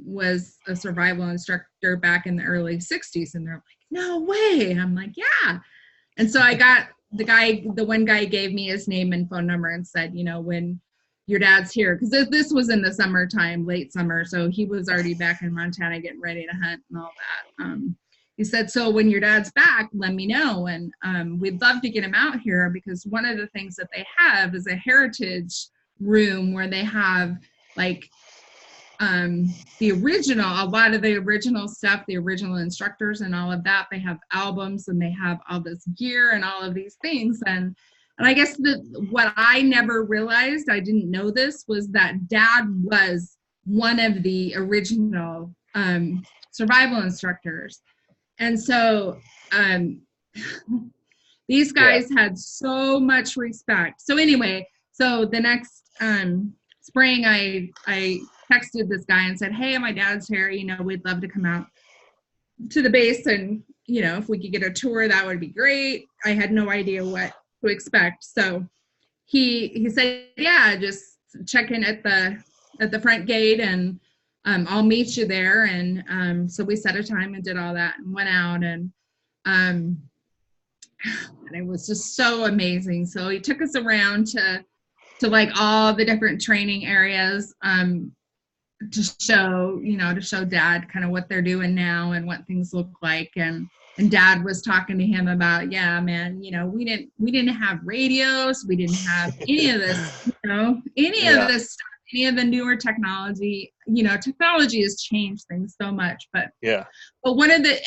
was a survival instructor back in the early 60s. And they're like, no way. And I'm like, yeah. And so I got the one guy gave me his name and phone number and said, when your dad's here, because this was in the summertime, late summer. So he was already back in Montana getting ready to hunt and all that. He said, so when your dad's back, let me know. And we'd love to get him out here, because one of the things that they have is a heritage room where they have like a lot of the original stuff, the original instructors and all of that. They have albums and they have all this gear and all of these things. And I guess what I never realized, I didn't know this, was that Dad was one of the original survival instructors. And so these guys had so much respect. So anyway, so the next spring, I texted this guy and said, hey, my dad's here. We'd love to come out to the base, and if we could get a tour, that would be great. I had no idea what to expect. So he said, yeah, just check in at the front gate, and I'll meet you there. And so we set a time and did all that and went out, and it was just so amazing. So he took us around to like all the different training areas, to show Dad kind of what they're doing now and what things look like. And Dad was talking to him about, yeah, man, we didn't have radios. We didn't have any of this, any of this stuff, any of the newer technology. Technology has changed things so much, but one of the,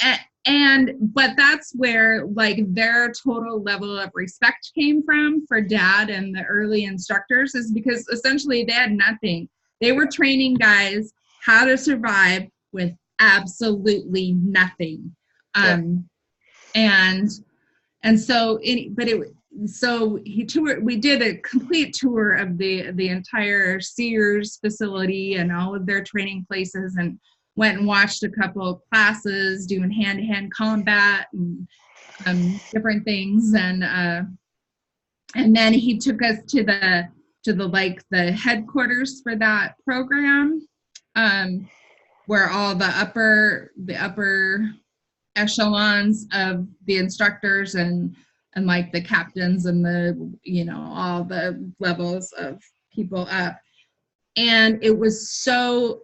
but that's where like their total level of respect came from for Dad and the early instructors, is because essentially they had nothing. They were training guys how to survive with absolutely nothing. So he toured. We did a complete tour of the entire Sears facility and all of their training places, and went and watched a couple of classes doing hand-to-hand combat and different things. And then he took us to the headquarters for that program, where all the upper echelons of the instructors and like the captains and the all the levels of people up. And it was so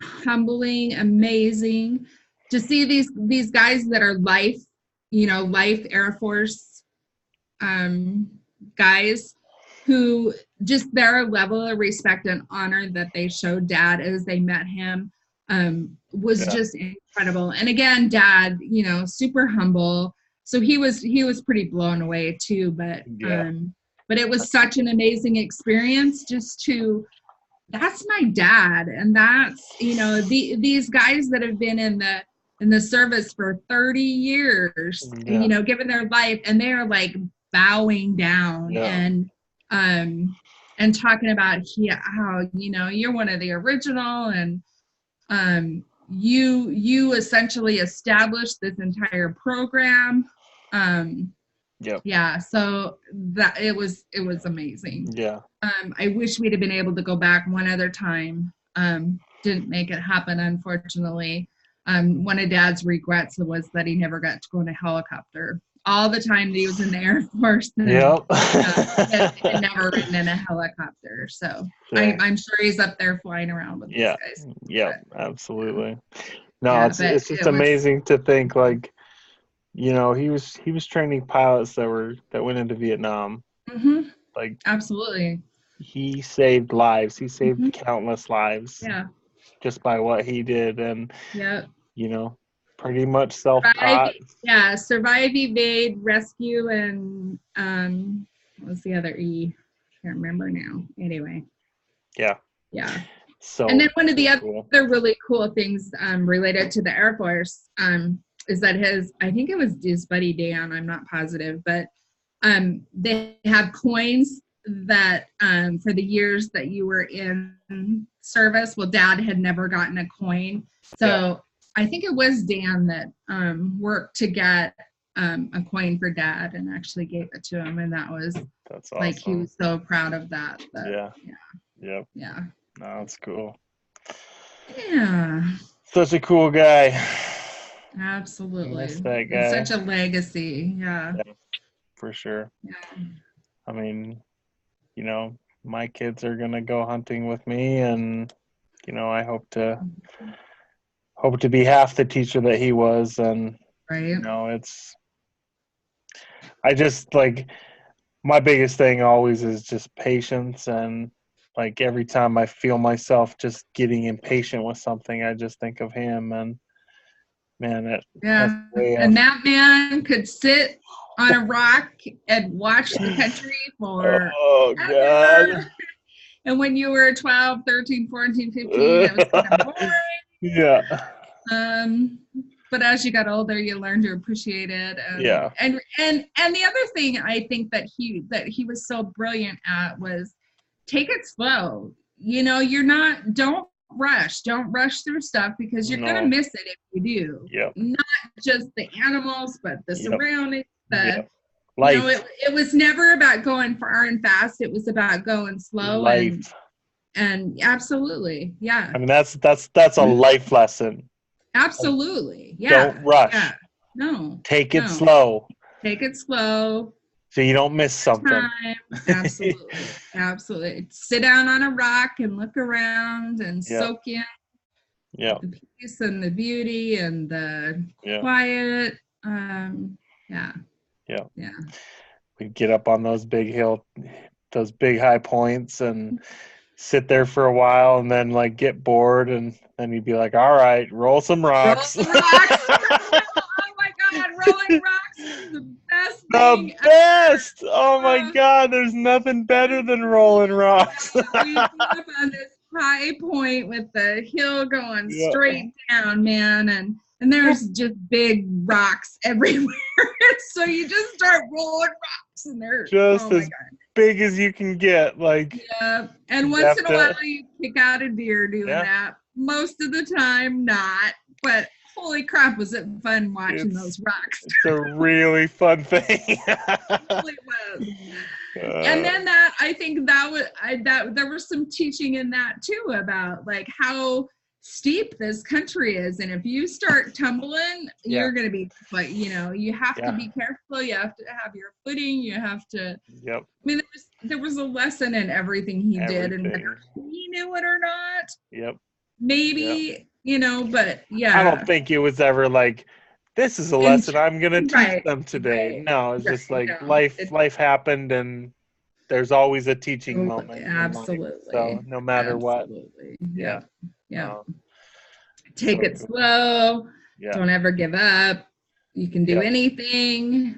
humbling, amazing to see these guys that are life Air Force guys, who just their level of respect and honor that they showed Dad as they met him was just incredible. And again, Dad, super humble. So he was pretty blown away too, but it was such an amazing experience that's my dad. And that's, these guys that have been in the service for 30 years, given their life, and they're like bowing down and talking about how, you're one of the original. And you essentially established this entire program. Yep. Yeah, so that it was amazing. Yeah. I wish we'd have been able to go back one other time. Didn't make it happen, unfortunately. One of Dad's regrets was that he never got to go in a helicopter. All the time that he was in the Air Force, and, Yep. he had never ridden in a helicopter. So Yeah. I'm sure he's up there flying around with these guys. Yep. Absolutely. No, Yeah, it's just amazing to think, like, you know, he was training pilots that went into Vietnam. Mm-hmm. Like, absolutely. he saved lives. He saved countless lives. Yeah. Just by what he did, and yeah, you know, pretty much self-taught. Survive, evade, rescue, and what was the other E? Can't remember now. Anyway. Yeah. So. And then one of the cool. other really cool things related to the Air Force is that I think it was his buddy Dan, I'm not positive, but they have coins that for the years that you were in service. Well, Dad had never gotten a coin, so I think it was Dan that worked to get a coin for Dad and actually gave it to him, and that's awesome. Like, he was so proud of that. No, that's cool. Yeah, such a cool guy. Absolutely. Miss that guy. And such a legacy. Yeah. For sure. Yeah. I mean, you know, my kids are gonna go hunting with me, and you know, I hope to be half the teacher that he was. And you know, I just, like, my biggest thing always is just patience, and like every time I feel myself just getting impatient with something, I just think of him, and man, and that man could sit on a rock and watch the country for God. And when you were 12, 13, 14, 15, it was kind of boring. Yeah. But as you got older, you learned to appreciate it. And the other thing I think that he was so brilliant at was take it slow. You know, don't rush through stuff, because you're gonna miss it if you do. Not just the animals, but the surroundings. Life. You know, it was never about going far and fast. It was about going slow. Life. And absolutely, yeah. I mean, that's a life lesson. Absolutely, yeah. Don't rush. Yeah. No. Take it slow. Take it slow. So you don't miss something. Absolutely. Absolutely. Sit down on a rock and look around and soak in the peace and the beauty and the quiet. We'd get up on those big high points and sit there for a while, and then like get bored, and then you'd be like, all right, roll some rocks. Oh my God, rolling rocks is the best thing. The best! Oh my God, there's nothing better than rolling rocks. We up on this high point with the hill going straight down, man, and there's just big rocks everywhere. So you just start rolling rocks, and they're just as big as you can get. Like, and once in a while you pick out a deer doing that. Most of the time, not. But holy crap, was it fun watching those rocks? It's a really fun thing. It really was. And then I think that there was some teaching in that too, about like how steep this country is, and if you start tumbling, you're going to be, like, you know, you have to be careful. You have to have your footing. You have to. I mean, there was a lesson in everything he did, and whether he knew it or not. Maybe, you know, but I don't think it was ever like, this is a lesson I'm going to teach them today. No, it's just like life happened, and there's always a teaching moment. Absolutely. So no matter what. Yeah. Take it slow. Don't ever give up. You can do anything.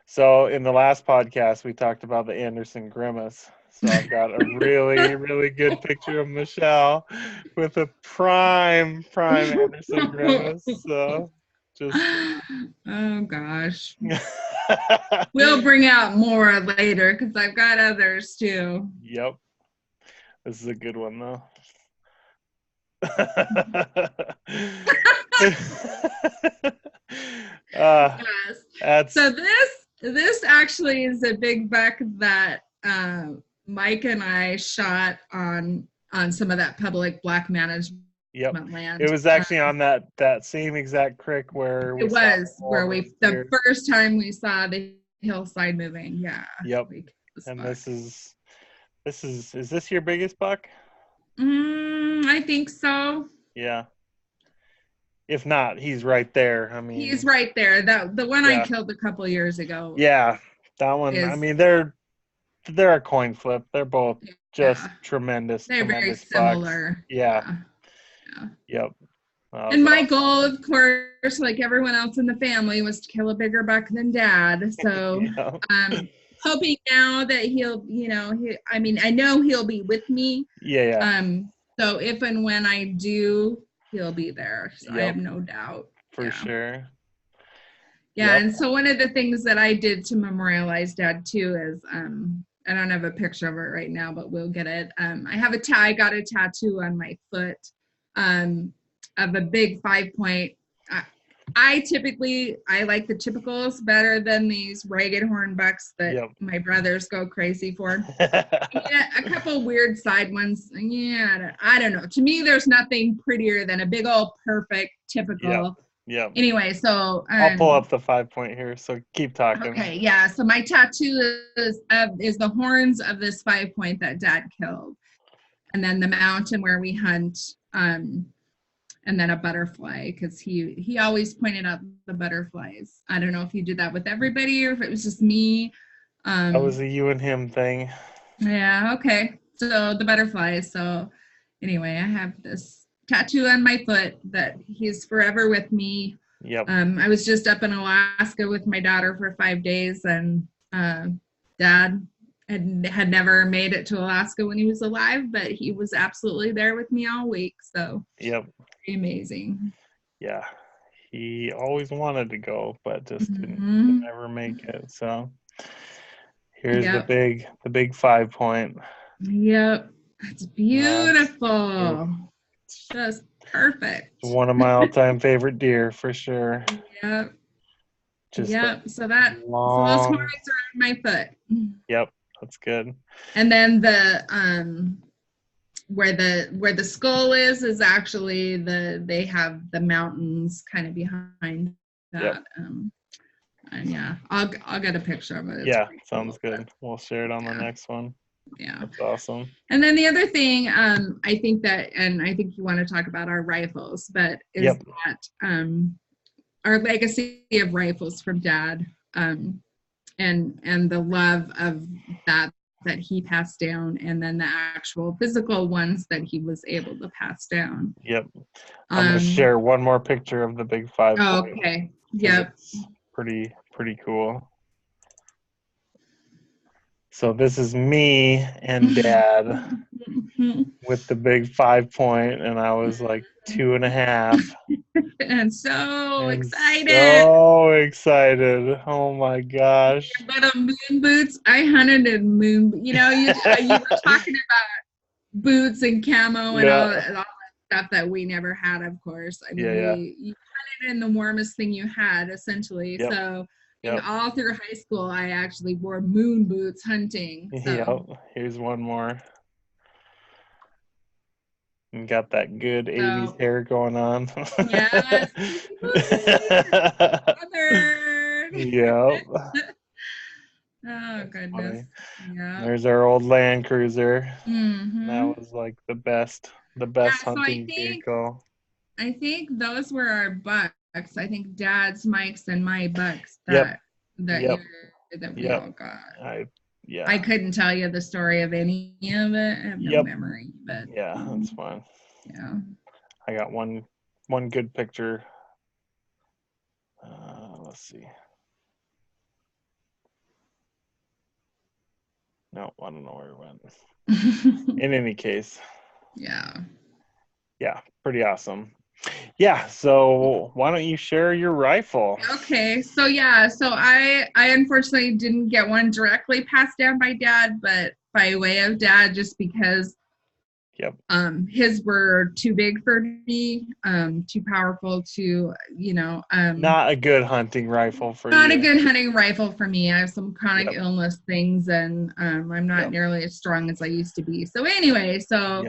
So in the last podcast, we talked about the Anderson grimace. So I've got a really, really good picture of Michelle with a prime Anderson grimace. So just. Oh gosh. We'll bring out more later, because I've got others too. This is a good one though. Yes. That's So this actually is a big buck that Mike and I shot on some of that public black management yep. land. It was actually on that same exact creek where we It saw was where all we those the deer. first time we saw the hillside moving. Yeah. Yep. This And buck. is this your biggest buck? I think so. Yeah. If not, he's right there. I mean, He's right there. The one yeah. I killed a couple years ago. Yeah, that one. I mean, they're a coin flip. They're both just tremendous. They're very bucks. similar. Yeah. Yep. And my goal, of course, like everyone else in the family, was to kill a bigger buck than Dad. So hoping now that he'll, I know he'll be with me. Yeah. So if and when I do, he'll be there. So I have no doubt. For sure. Yeah, and so one of the things that I did to memorialize Dad too is, I don't have a picture of it right now, but we'll get it. I got a tattoo on my foot of a big 5-point. I like the typicals better than these ragged horn bucks that my brothers go crazy for. A couple weird side ones. Yeah, I don't know. To me, there's nothing prettier than a big old perfect typical. Yeah. Anyway, so I'll pull up the 5-point here. So keep talking. Okay. Yeah. So my tattoo is the horns of this 5-point that Dad killed, and then the mountain where we hunt. And then a butterfly, because he always pointed out the butterflies. I don't know if you did that with everybody or if it was just me. That was a you and him thing. Yeah, okay. So the butterflies. So anyway, I have this tattoo on my foot that he's forever with me. Yep. I was just up in Alaska with my daughter for 5 days, and Dad had never made it to Alaska when he was alive, but he was absolutely there with me all week. So amazing. Yeah, he always wanted to go, but just didn't ever make it. So here's the big 5-point. Yep, it's beautiful. Just perfect. It's one of my all-time favorite deer for sure. Yep. Just so those horns are on my foot. Yep, that's good. And then the where the skull is actually they have the mountains kind of behind that. And yeah, I'll get a picture of it. It's sounds good. We'll share it on the next one. Yeah, that's awesome. And then the other thing, I think you want to talk about our rifles, but is that our legacy of rifles from Dad, and the love of that he passed down, and then the actual physical ones that he was able to pass down. Yep. I'm gonna share one more picture of the big 5. Oh, okay. Yep. It's pretty cool. So this is me and Dad with the big 5-point, and I was like 2.5. And so excited. So excited. Oh my gosh. But moon boots, I hunted in moon. You were talking about boots and camo and all that stuff that we never had, of course. I mean, you hunted in the warmest thing you had, essentially. So all through high school, I actually wore moon boots hunting. So. Here's one more. And got that good 80s hair going on. Yes. Yep. Oh, goodness. Yeah. There's our old Land Cruiser. That was like the best hunting vehicle. I think those were our bucks. I think Dad's, Mike's, and my bucks that year that we all got. I couldn't tell you the story of any of it. I have no memory, but that's fine. Yeah. I got one good picture. Let's see. No, I don't know where it went. In any case. Yeah, pretty awesome. Yeah, so why don't you share your rifle? Okay, so I unfortunately didn't get one directly passed down by Dad, but by way of Dad, just because Yep. His were too big for me, too powerful, too, Not a good hunting rifle for not a you. good hunting rifle for me. I have some chronic Yep. illness things, and I'm not Yep. nearly as strong as I used to be. So anyway, Yep. I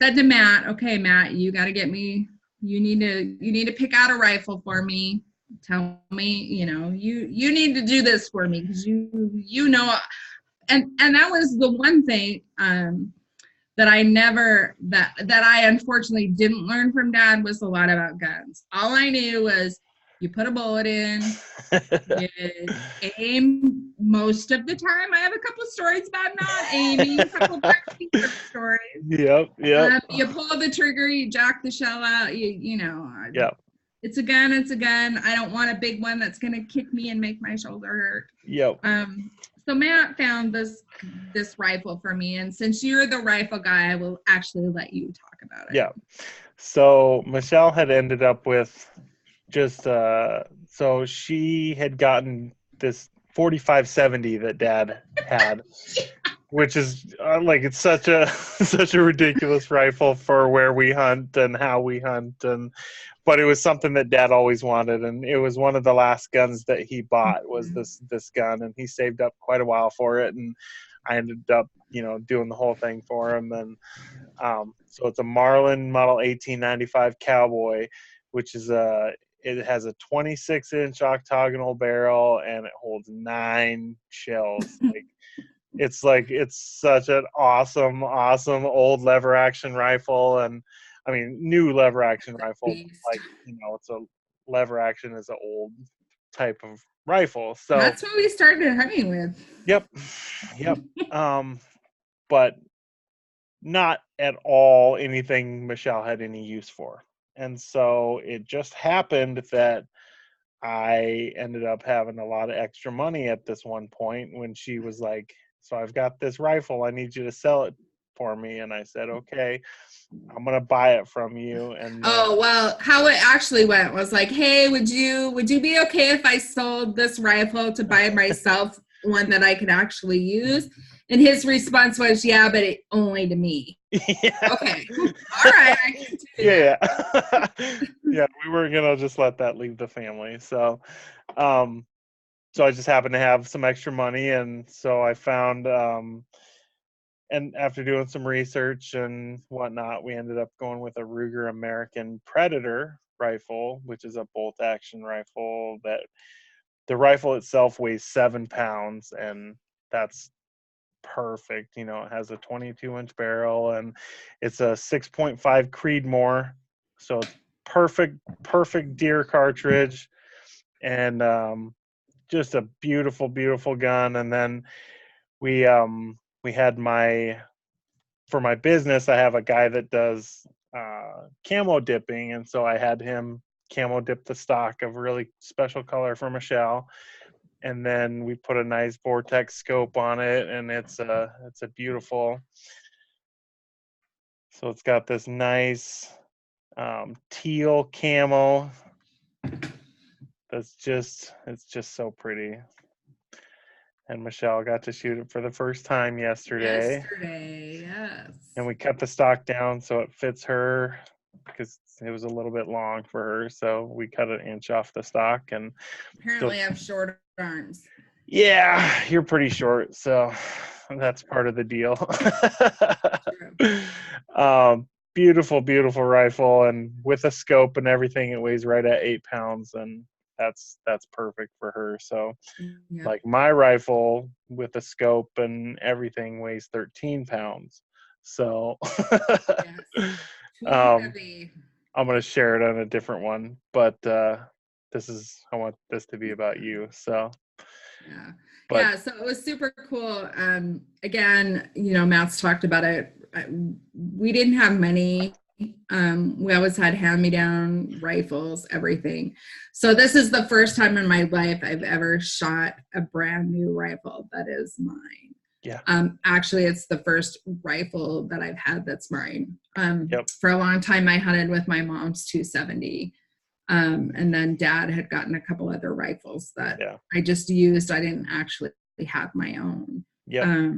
said to Matt, okay, Matt, you got to get me, you need to pick out a rifle for me. Tell me, you need to do this for me, because and that was the one thing that I never that I unfortunately didn't learn from Dad, was a lot about guns. All I knew was you put a bullet in, you aim most of the time. I have a couple stories about not aiming, a couple of stories. Yep. Yep. You pull the trigger, you jack the shell out. Yep. It's a gun. It's a gun. I don't want a big one that's gonna kick me and make my shoulder hurt. Yep. So Matt found this rifle for me, and since you're the rifle guy, I will actually let you talk about it. Yeah. So Michelle had ended up with just so she had gotten this 4570 that Dad had, which is like, it's such a such a ridiculous rifle for where we hunt and how we hunt, but it was something that Dad always wanted, and it was one of the last guns that he bought, was this gun, and he saved up quite a while for it, and I ended up doing the whole thing for him. And so it's a Marlin model 1895 Cowboy, which is it has a 26-inch octagonal barrel, and it holds 9 shells. It's such an awesome old lever action rifle, and I mean new lever action rifle. Like, it's a lever action is an old type of rifle. So that's what we started hunting with. Yep. But not at all anything Michelle had any use for. And so it just happened that I ended up having a lot of extra money at this one point when she was like, so I've got this rifle, I need you to sell it for me. And I said, okay, I'm going to buy it from you. And well, how it actually went was like, hey, would you be okay if I sold this rifle to buy myself one that I could actually use? And his response was, yeah, but only to me. Yeah. Okay. All right. I can do yeah. Yeah. We weren't going to just let that leave the family. So I just happened to have some extra money. And so I found, and after doing some research and whatnot, we ended up going with a Ruger American Predator rifle, which is a bolt action rifle. That the rifle itself weighs 7 pounds, and that's perfect. It has a 22-inch barrel, and it's a 6.5 Creedmoor, so it's perfect deer cartridge, and just a beautiful gun. And then we had for my business, I have a guy that does camo dipping, and so I had him camo dip the stock of really special color for Michelle. And then we put a nice vortex scope on it, and it's a beautiful. So it's got this nice teal camo. It's just so pretty. And Michelle got to shoot it for the first time yesterday. Yes. And we cut the stock down so it fits her, because it was a little bit long for her. So we cut an inch off the stock. And apparently I have short arms. Yeah, you're pretty short, so that's part of the deal. Beautiful rifle, and with a scope and everything, it weighs right at 8 pounds, and that's perfect for her. So, like, my rifle with a scope and everything weighs 13 pounds. So, I'm going to share it on a different one, but I want this to be about you. So. So it was super cool. Again, Matt's talked about it. We didn't have money. We always had hand-me-down rifles, everything. So this is the first time in my life I've ever shot a brand new rifle that is mine. Yeah. Actually, it's the first rifle that I've had that's mine. Yep. For a long time, I hunted with my mom's 270. And then Dad had gotten a couple other rifles that I just used. I didn't actually have my own. Yeah.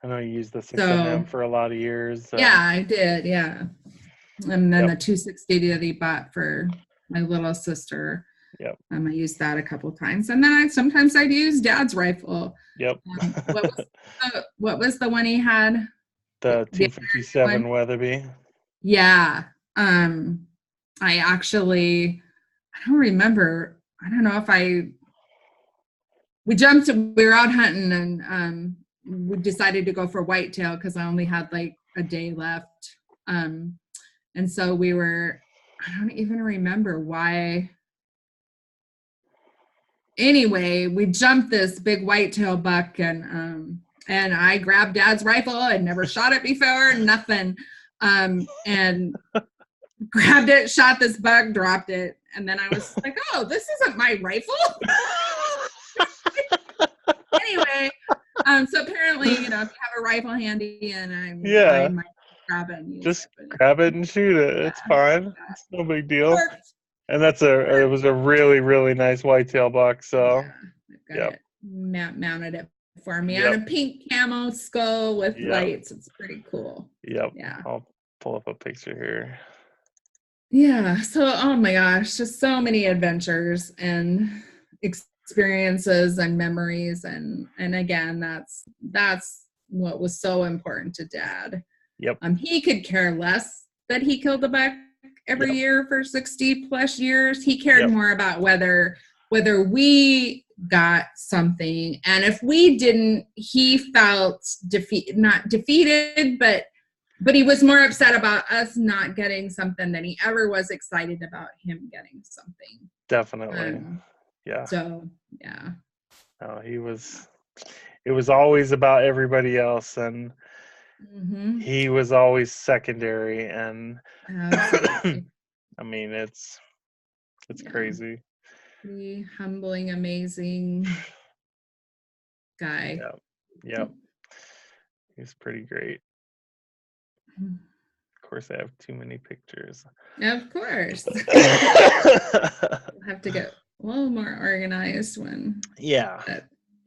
I know you used the 6.5 So for a lot of years. yeah, I did. Yeah. And then Yep. the 260 that he bought for my little sister. Yep. I used that a couple times. And then sometimes I'd use Dad's rifle. Yep. What was the one he had? The The 257 one? Weatherby. Yeah. I actually, I don't remember. I don't know if we were out hunting and we decided to go for whitetail because I only had like a day left. And so I don't even remember why. Anyway, we jumped this big whitetail buck and I grabbed Dad's rifle. I'd never shot it before, nothing. And grabbed it, shot this buck, dropped it. And then I was like, oh, this isn't my rifle. Anyway, so apparently, if you have a rifle handy and I might grab it and use just it. grab it and shoot it. Yeah, It's fine. yeah. It's no big deal. Worked. And it was a really, really nice whitetail buck. So I've got it mounted it for me on Yep. a pink camo skull with Yep. lights. It's pretty cool. Yep. Yeah. I'll pull up a picture here. Yeah. So, oh my gosh, just so many adventures and experiences and memories. And again, that's what was so important to Dad. Yep. He could care less that he killed a buck every year for 60 plus years. He cared more about whether we got something, and if we didn't, he felt not defeated, but he was more upset about us not getting something than he ever was excited about him getting something. Definitely. Yeah. So yeah. No, it was always about everybody else, and he was always secondary, and I mean, it's crazy. Pretty humbling, amazing guy. Yep. He's pretty great. Of course, I have too many pictures. Of course. We'll have to get a little more organized when. Yeah.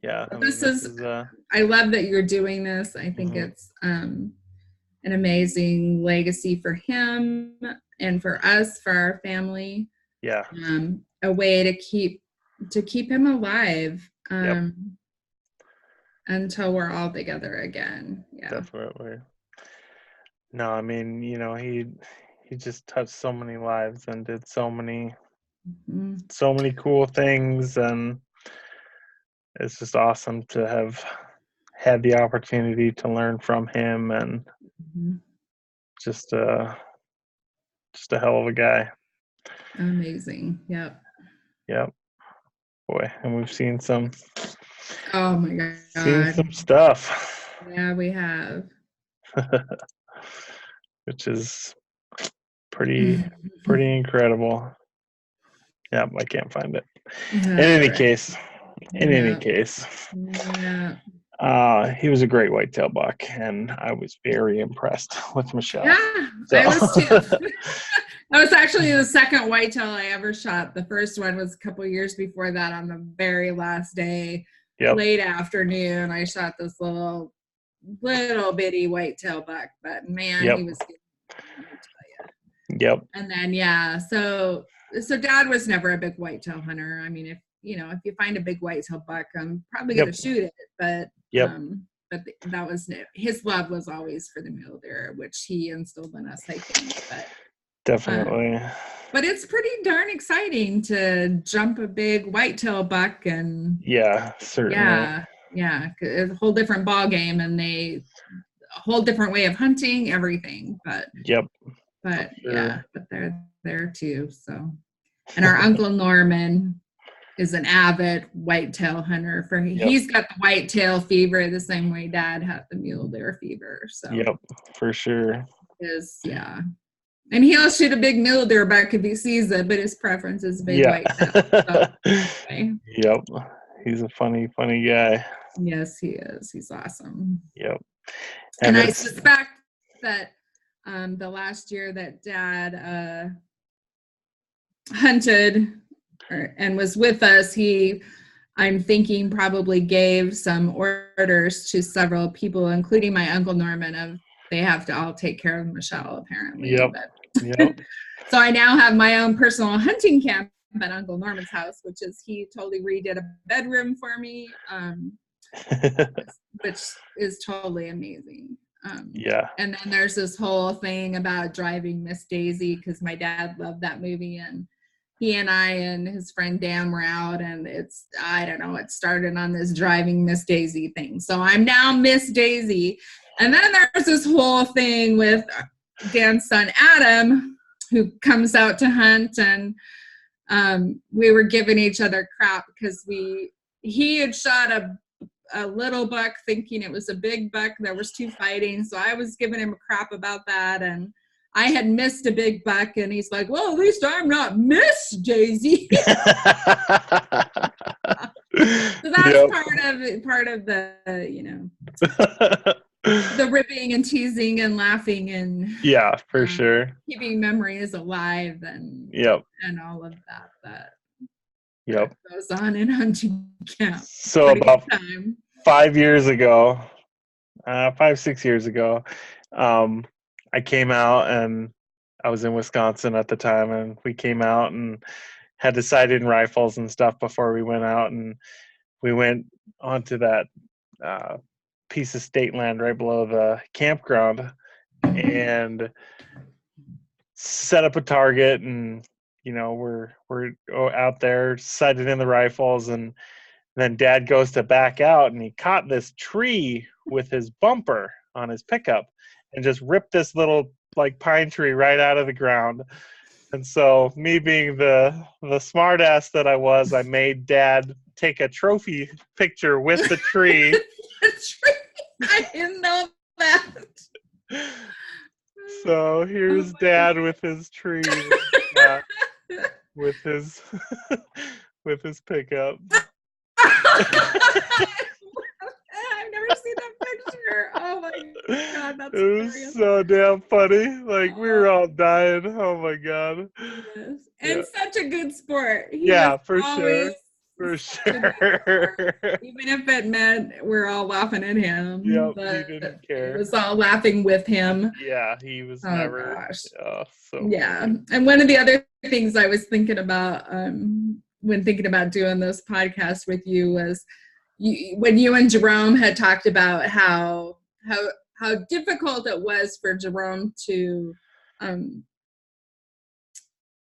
Yeah. This is I love that you're doing this. I think it's an amazing legacy for him and for us, for our family. Yeah. A way to keep him alive until we're all together again. Yeah. Definitely. No, I mean, he just touched so many lives and did so many cool things, and it's just awesome to have had the opportunity to learn from him, and just a hell of a guy. Amazing. Yep. Boy, and we've seen some. Oh my God. Seen some stuff. Yeah, we have. Which is pretty incredible. Yep, I can't find it. In any case, he was a great whitetail buck, and I was very impressed with Michelle. Yeah, so. I was too. That was actually the second whitetail I ever shot. The first one was a couple years before that, on the very last day, late afternoon. I shot this little bitty whitetail buck, but man, he was good. Let me tell you. And then so Dad was never a big whitetail hunter. I mean, if you find a big whitetail buck, I'm probably gonna shoot it, but that was his love was always for the mule deer, which he instilled in us, I think. But definitely. But it's pretty darn exciting to jump a big whitetail buck, and certainly. Yeah, it's a whole different ball game, and a whole different way of hunting, everything. But they're there too. So, and our Uncle Norman is an avid whitetail hunter. He's got the whitetail fever the same way Dad had the mule deer fever. So for sure. And he'll shoot a big mule deer buck if he sees it, but his preference is big whitetail. So, anyway. He's a funny guy. Yes, he is. He's awesome. And I suspect that the last year that Dad hunted and was with us, he I'm thinking probably gave some orders to several people, including my Uncle Norman, of they have to all take care of Michelle, apparently. Yep. But so I now have my own personal hunting camp at Uncle Norman's house, which is he totally redid a bedroom for me, which is totally amazing. Yeah. And then there's this whole thing about driving Miss Daisy, because my dad loved that movie, and he and I and his friend Dan were out, and I don't know, it started on this driving Miss Daisy thing. So I'm now Miss Daisy. And then there's this whole thing with Dan's son Adam, who comes out to hunt, and we were giving each other crap because he had shot a little buck thinking it was a big buck. There was two fighting, so I was giving him crap about that, and I had missed a big buck, and he's like, well, at least I'm not Miss Daisy. So that's part of the, you know, the ribbing and teasing and laughing and yeah, for sure, keeping memories alive and and all of that goes on in hunting camp. So about 5 years ago, 5-6 years ago, I came out, and I was in Wisconsin at the time, and we came out and had decided in rifles and stuff before we went out, and we went onto that piece of state land right below the campground and set up a target, and you know, we're out there sighted in the rifles, and then Dad goes to back out, and he caught this tree with his bumper on his pickup and just ripped this little like pine tree right out of the ground. And so me being the smart ass that I was, I made Dad take a trophy picture with the tree. I didn't know that. So here's Dad with his tree, with his with his pickup. I've never seen that picture. Oh my God, that's hilarious. It was so damn funny. Like, we were all dying. Oh my God. Yes. And such a good sport. He for sure. For sure. Even if it meant we're all laughing at him. Yep, he didn't care. It was all laughing with him. Yeah, he was never. Gosh. And one of the other things I was thinking about when thinking about doing those podcasts with you was when you and Jerome had talked about how difficult it was for Jerome to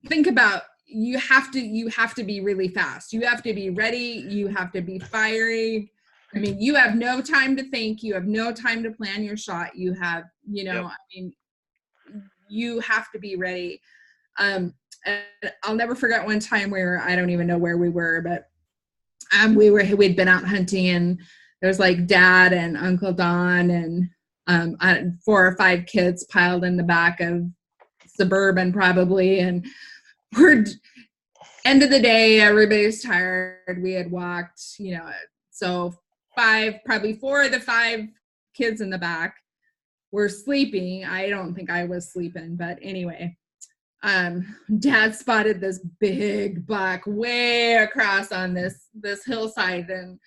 think about, you have to be really fast. You have to be ready. You have to be fiery. I mean, you have no time to think. You have no time to plan your shot. You have, I mean, you have to be ready. And I'll never forget one time where I don't even know where we were, but we'd been out hunting, and there was like Dad and Uncle Don and 4 or 5 kids piled in the back of Suburban probably, and we're end of the day, everybody's tired. We had walked, so probably 4 of the 5 kids in the back were sleeping. I don't think I was sleeping, but anyway, Dad spotted this big buck way across on this hillside, and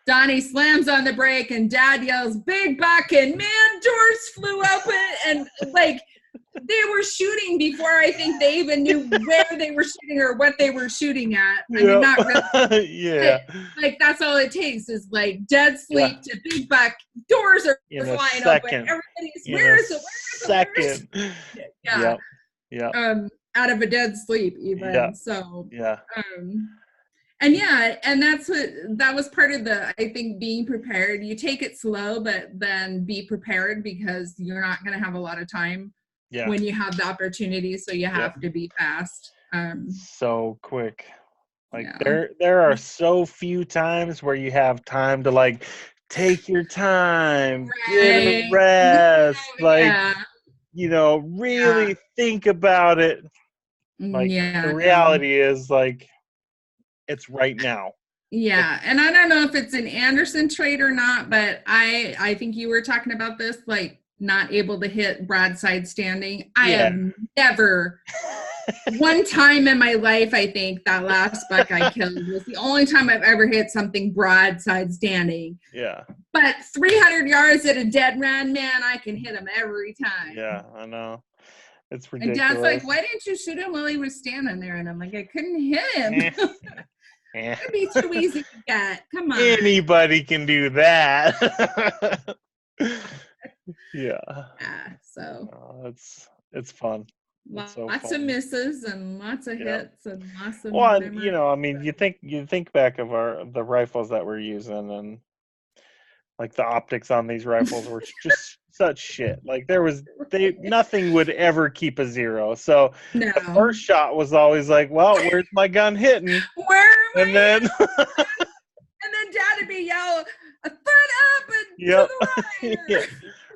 Donnie slams on the brake, and Dad yells, "Big buck!" and man, doors flew open, and like they were shooting before I think they even knew where they were shooting or what they were shooting at. I mean, not really. Yeah. Like that's all it takes is like dead sleep to big buck. Doors are flying open. Everybody's where is it? Yeah. Yeah. Out of a dead sleep even. Yeah. So yeah. And that was part of I think being prepared. You take it slow, but then be prepared because you're not going to have a lot of time when you have the opportunity. So you have to be fast. So quick. Like there are so few times where you have time to like take your time, get a rest, really think about it. Like the reality is like it's right now. Yeah. And I don't know if it's an Anderson trait or not, but I think you were talking about this, like not able to hit broadside standing. I have never one time in my life, I think that last buck I killed was the only time I've ever hit something broadside standing. Yeah. But 300 yards at a dead run, man, I can hit him every time. Yeah, I know. It's And Dad's like, ridiculous. why didn't you shoot him while he was standing there? And I'm like, I couldn't hit him. Eh, eh. It'd be too easy to get. Come on. Anybody can do that. Yeah. So It's fun. It's so lots of fun. misses and lots of Yeah. hits and lots of Well, memories. I mean, you think back of the rifles that we're using, and like the optics on these rifles were just such shit. Like nothing would ever keep a zero. So No. the first shot was always like, well, where's my gun hitting? Where am And I? then And then Dad would be yelling, a foot up and Yep. to the right. Yeah.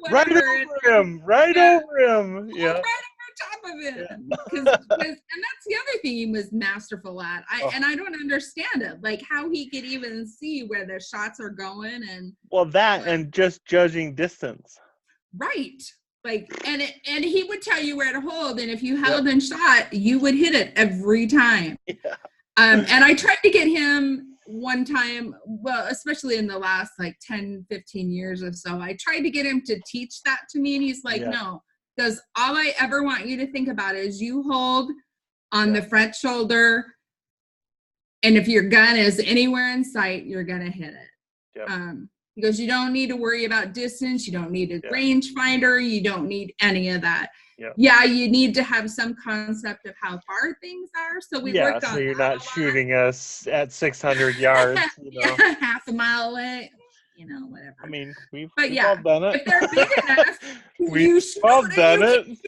Or Right whatever. over him. Right Yeah. over him. Yeah. Right over top of him. And that's the other thing he was masterful at. And I don't understand it. Like how he could even see where the shots are going and Well, that and just judging distance. right. Like and he would tell you where to hold, and if you held and shot, you would hit it every time. Yeah. And I tried to get him one time, well, especially in the last like 10, 15 years or so, I tried to get him to teach that to me. And he's like, no, because all I ever want you to think about is you hold on the front shoulder. And if your gun is anywhere in sight, you're going to hit it. Yep. Because you don't need to worry about distance. You don't need a range finder. You don't need any of that. Yep. Yeah, you need to have some concept of how far things are. So we worked on so you're that not shooting us at 600 yards. Half a mile away, whatever. I mean, we've yeah, all done it. If they're big enough, we've all done it.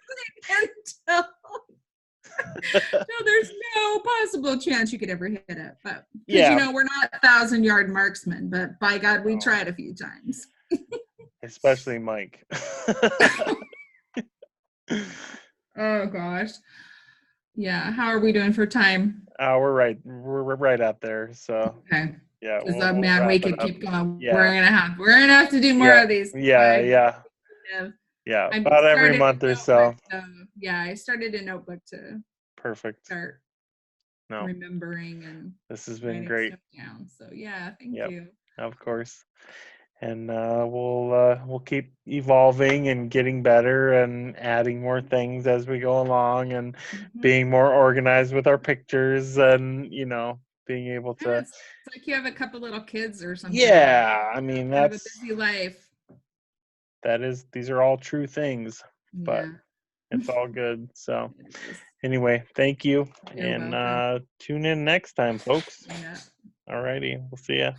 So there's no possible chance you could ever hit it. But we're not 1,000-yard marksmen, but by God, we tried a few times. Especially Mike. Oh gosh. Yeah. How are we doing for time? We're right out there. So okay. Yeah. Man, we could keep going. Yeah. We're gonna have to do more of these. Yeah. About every month or so. I started a notebook to start remembering, and this has been great. Down. So thank you. Of course. And we'll keep evolving and getting better and adding more things as we go along, and being more organized with our pictures, and being able to. It's like you have a couple little kids or something. Yeah, I mean that's a busy life. These are all true things, but it's all good. So anyway, thank you. You're welcome. Tune in next time, folks. All righty, we'll see ya.